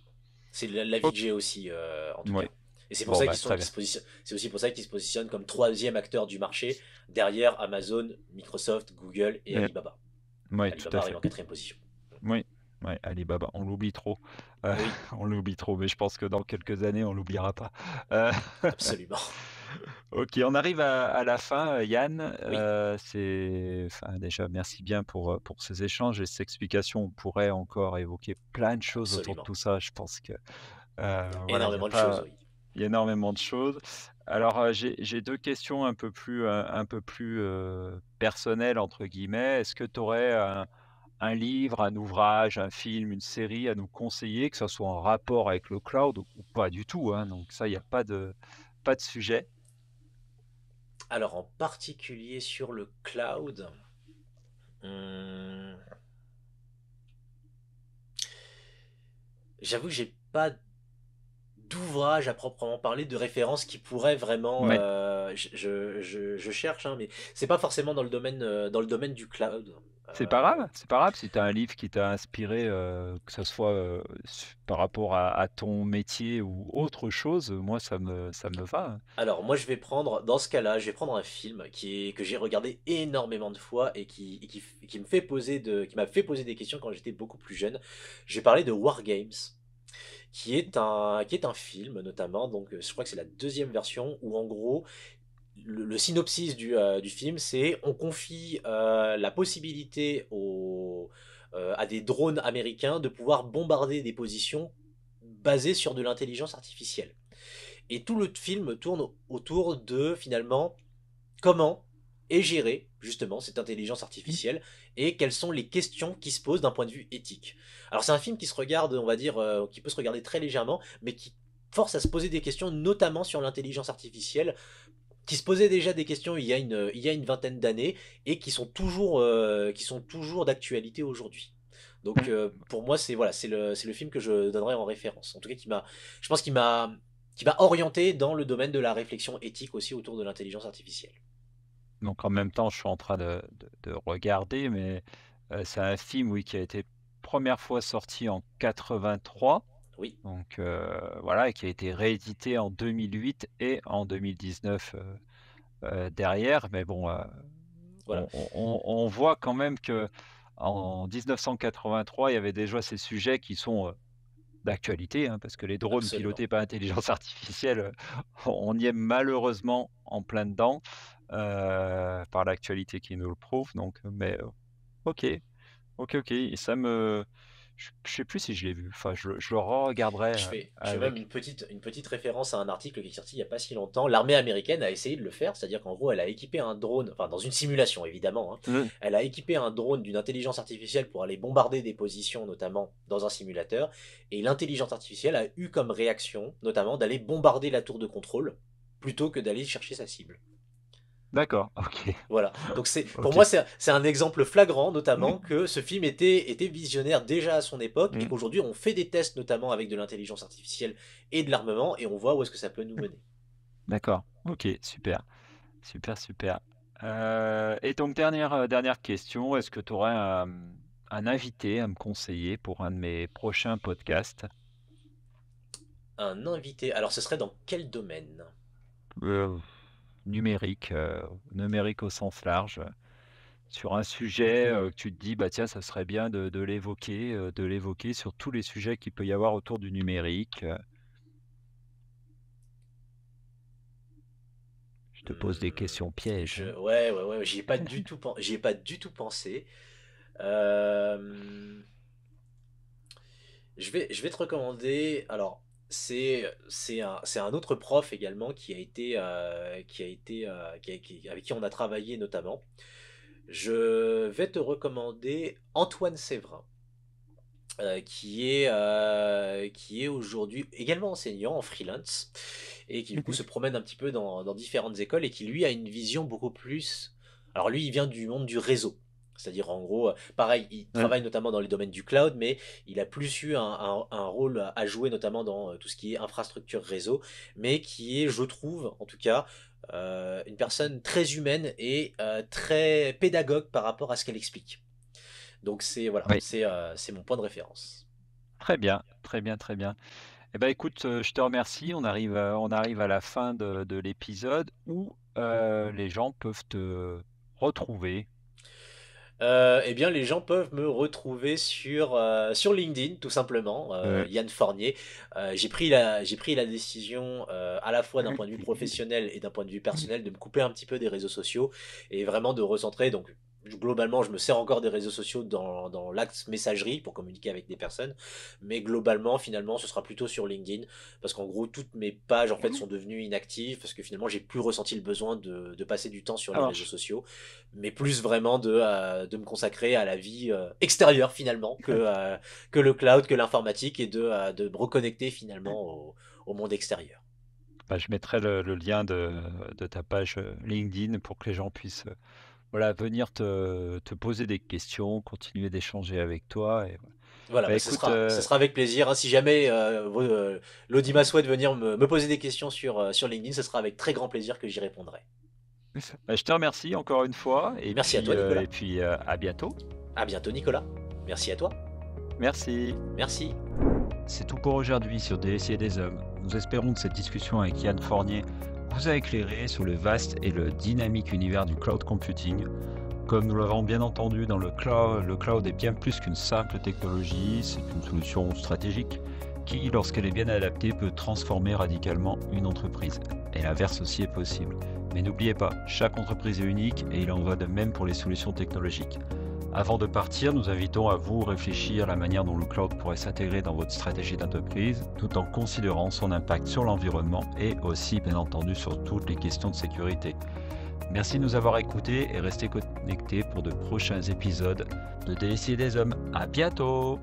C'est l'avis que OK. j'ai aussi, en tout cas. Mouais. Et c'est pour Bon, ça bah, très qu'ils bien. se positionnent. C'est aussi pour ça qu'ils se positionnent comme troisième acteur du marché, derrière Amazon, Microsoft, Google et Et Alibaba. mouais, tout Alibaba à arrive fait. en quatrième position. Oui, ouais, Alibaba, on l'oublie trop. Heu, Oui, on l'oublie trop, mais je pense que dans quelques années, on l'oubliera pas. Heu, absolument. OK, on arrive à la fin, Yann. Oui, Enfin, déjà, merci bien pour ces échanges et ces explications. On pourrait encore évoquer plein de choses autour de absolument. tout ça. Je pense que, Il y a voilà, il y a énormément de choses, pas oui. il y a énormément de choses. Alors, j'ai 2 questions un peu plus, «personnelles» entre guillemets. Est-ce que tu aurais un livre, un ouvrage, un film, une série à nous conseiller, que ça soit en rapport avec le cloud ou pas du tout, hein, donc ça, il y a pas de sujet. Alors, en particulier sur le cloud, hum, j'avoue que j'ai pas d'ouvrage à proprement parler, de référence qui pourrait vraiment. Mais Je cherche, hein, mais c'est pas forcément dans le domaine du cloud. Euh, c'est pas grave si tu as un livre qui t'a inspiré, que ça soit, par rapport à ton métier ou autre chose, moi ça me va, hein. alors, moi, je vais prendre, dans ce cas-là, je vais prendre un film que j'ai regardé énormément de fois et qui qui m'a fait poser des questions quand j'étais beaucoup plus jeune. Je vais parler de War Games, qui est un film, notamment. Donc, je crois que c'est la deuxième version où, en gros, le synopsis du film, c'est on confie la possibilité à des drones américains de pouvoir bombarder des positions basées sur de l'intelligence artificielle. Et tout le film tourne autour de finalement comment est gérée justement cette intelligence Mmh. artificielle et quelles sont les questions qui se posent d'un point de vue éthique. Alors c'est un film qui se regarde, on va dire, qui peut se regarder très légèrement, mais qui force à se poser des questions, notamment sur l'intelligence artificielle, qui se posaient déjà des questions il y a une vingtaine d'années et qui sont toujours d'actualité aujourd'hui. Donc Mmh. pour moi c'est le film que je donnerais en référence. En tout cas je pense qui m'a orienté dans le domaine de la réflexion éthique aussi autour de l'intelligence artificielle. Donc en même temps, je suis en train de regarder, mais c'est un film, oui, qui a été première fois sorti en 83. Oui, Donc voilà, et qui a été réédité en 2008 et en 2019, derrière. Mais bon, voilà, on voit quand même qu'en 1983, il y avait déjà ces sujets qui sont, d'actualité, hein, parce que les drones absolument. pilotés par intelligence artificielle, on y est malheureusement en plein dedans, par l'actualité qui nous le prouve. OK. OK, et ça me je sais plus si je l'ai vu. Enfin, je le regarderai, Je fais même avec. une petite référence à un article qui est sorti il n'y a pas si longtemps. L'armée américaine a essayé de le faire, c'est-à-dire qu'en gros, elle a équipé un drone, enfin dans une simulation évidemment, hein, Mmh. elle a équipé un drone d'une intelligence artificielle pour aller bombarder des positions, notamment dans un simulateur, et l'intelligence artificielle a eu comme réaction, notamment, d'aller bombarder la tour de contrôle plutôt que d'aller chercher sa cible. D'accord, OK, Voilà. Donc pour OK. moi, c'est un exemple flagrant, notamment, que ce film était visionnaire déjà à son époque et Mmh. qu'aujourd'hui, on fait des tests, notamment avec de l'intelligence artificielle et de l'armement, et on voit où est-ce que ça peut nous mener. D'accord, OK, super. Super, super. Et donc dernière question, est-ce que tu aurais un invité à me conseiller pour un de mes prochains podcasts? Un invité. Alors, ce serait dans quel domaine? Heu, numérique, numérique au sens large, sur un sujet, que tu te dis: «Bah, tiens, ça serait bien de l'évoquer sur tous les sujets qu'il peut y avoir autour du numérique». Je te pose des questions pièges, hein. Ouais, j'y ai pas du tout pensé. Euh, je vais te recommander. Alors, c'est un autre prof également avec qui on a travaillé notamment. Je vais te recommander Antoine Séverin, qui est aujourd'hui également enseignant en freelance et qui du coup Mmh. se promène un petit peu dans différentes écoles et qui lui a une vision beaucoup plus. Alors lui, il vient du monde du réseau. C'est-à-dire, en gros, pareil, il Ouais. travaille notamment dans les domaines du cloud, mais il a plus eu un rôle à jouer, notamment dans tout ce qui est infrastructure réseau, mais qui est, je trouve, en tout cas, une personne très humaine et très pédagogue par rapport à ce qu'elle explique. Donc c'est voilà, Oui. c'est mon point de référence. Très bien, très bien, très bien. Eh ben, écoute, je te remercie. On arrive à la fin de l'épisode où, les gens peuvent te retrouver. Eh bien, les gens peuvent me retrouver sur LinkedIn, tout simplement, Yann Fornier. J'ai pris la décision, à la fois d'un point de vue professionnel et d'un point de vue personnel, de me couper un petit peu des réseaux sociaux et vraiment de recentrer. Donc, globalement, je me sers encore des réseaux sociaux dans l'axe messagerie pour communiquer avec des personnes, mais globalement, finalement, ce sera plutôt sur LinkedIn parce qu'en gros, toutes mes pages en fait sont devenues inactives parce que finalement, j'ai plus ressenti le besoin de passer du temps sur Ça les réseaux marche. sociaux, mais plus vraiment de me consacrer à la vie extérieure finalement que le cloud, que l'informatique, et de me reconnecter finalement au monde extérieur. Bah, je mettrai le lien de ta page, LinkedIn pour que les gens puissent, voilà, venir te poser des questions, continuer d'échanger avec toi et voilà. Voilà, Bah, bah, ce écoute, sera, ce sera avec plaisir, hein. Si jamais l'Audima souhaite venir me poser des questions sur LinkedIn, ce sera avec très grand plaisir que j'y répondrai. bah, je te remercie encore une fois Merci à toi, Nicolas. à bientôt. À bientôt, Nicolas. Merci à toi. Merci. Merci. C'est tout pour aujourd'hui sur DSI et des hommes. Nous espérons que cette discussion avec Yann Fournier vous a éclairé sur le vaste et le dynamique univers du cloud computing. Comme nous l'avons bien entendu, dans le cloud est bien plus qu'une simple technologie, c'est une solution stratégique qui, lorsqu'elle est bien adaptée, peut transformer radicalement une entreprise. Et l'inverse aussi est possible. Mais n'oubliez pas, chaque entreprise est unique et il en va de même pour les solutions technologiques. Avant de partir, nous invitons à vous réfléchir à la manière dont le cloud pourrait s'intégrer dans votre stratégie d'entreprise, tout en considérant son impact sur l'environnement et aussi, bien entendu, sur toutes les questions de sécurité. Merci de nous avoir écoutés et restez connectés pour de prochains épisodes de DSI et des hommes. À bientôt!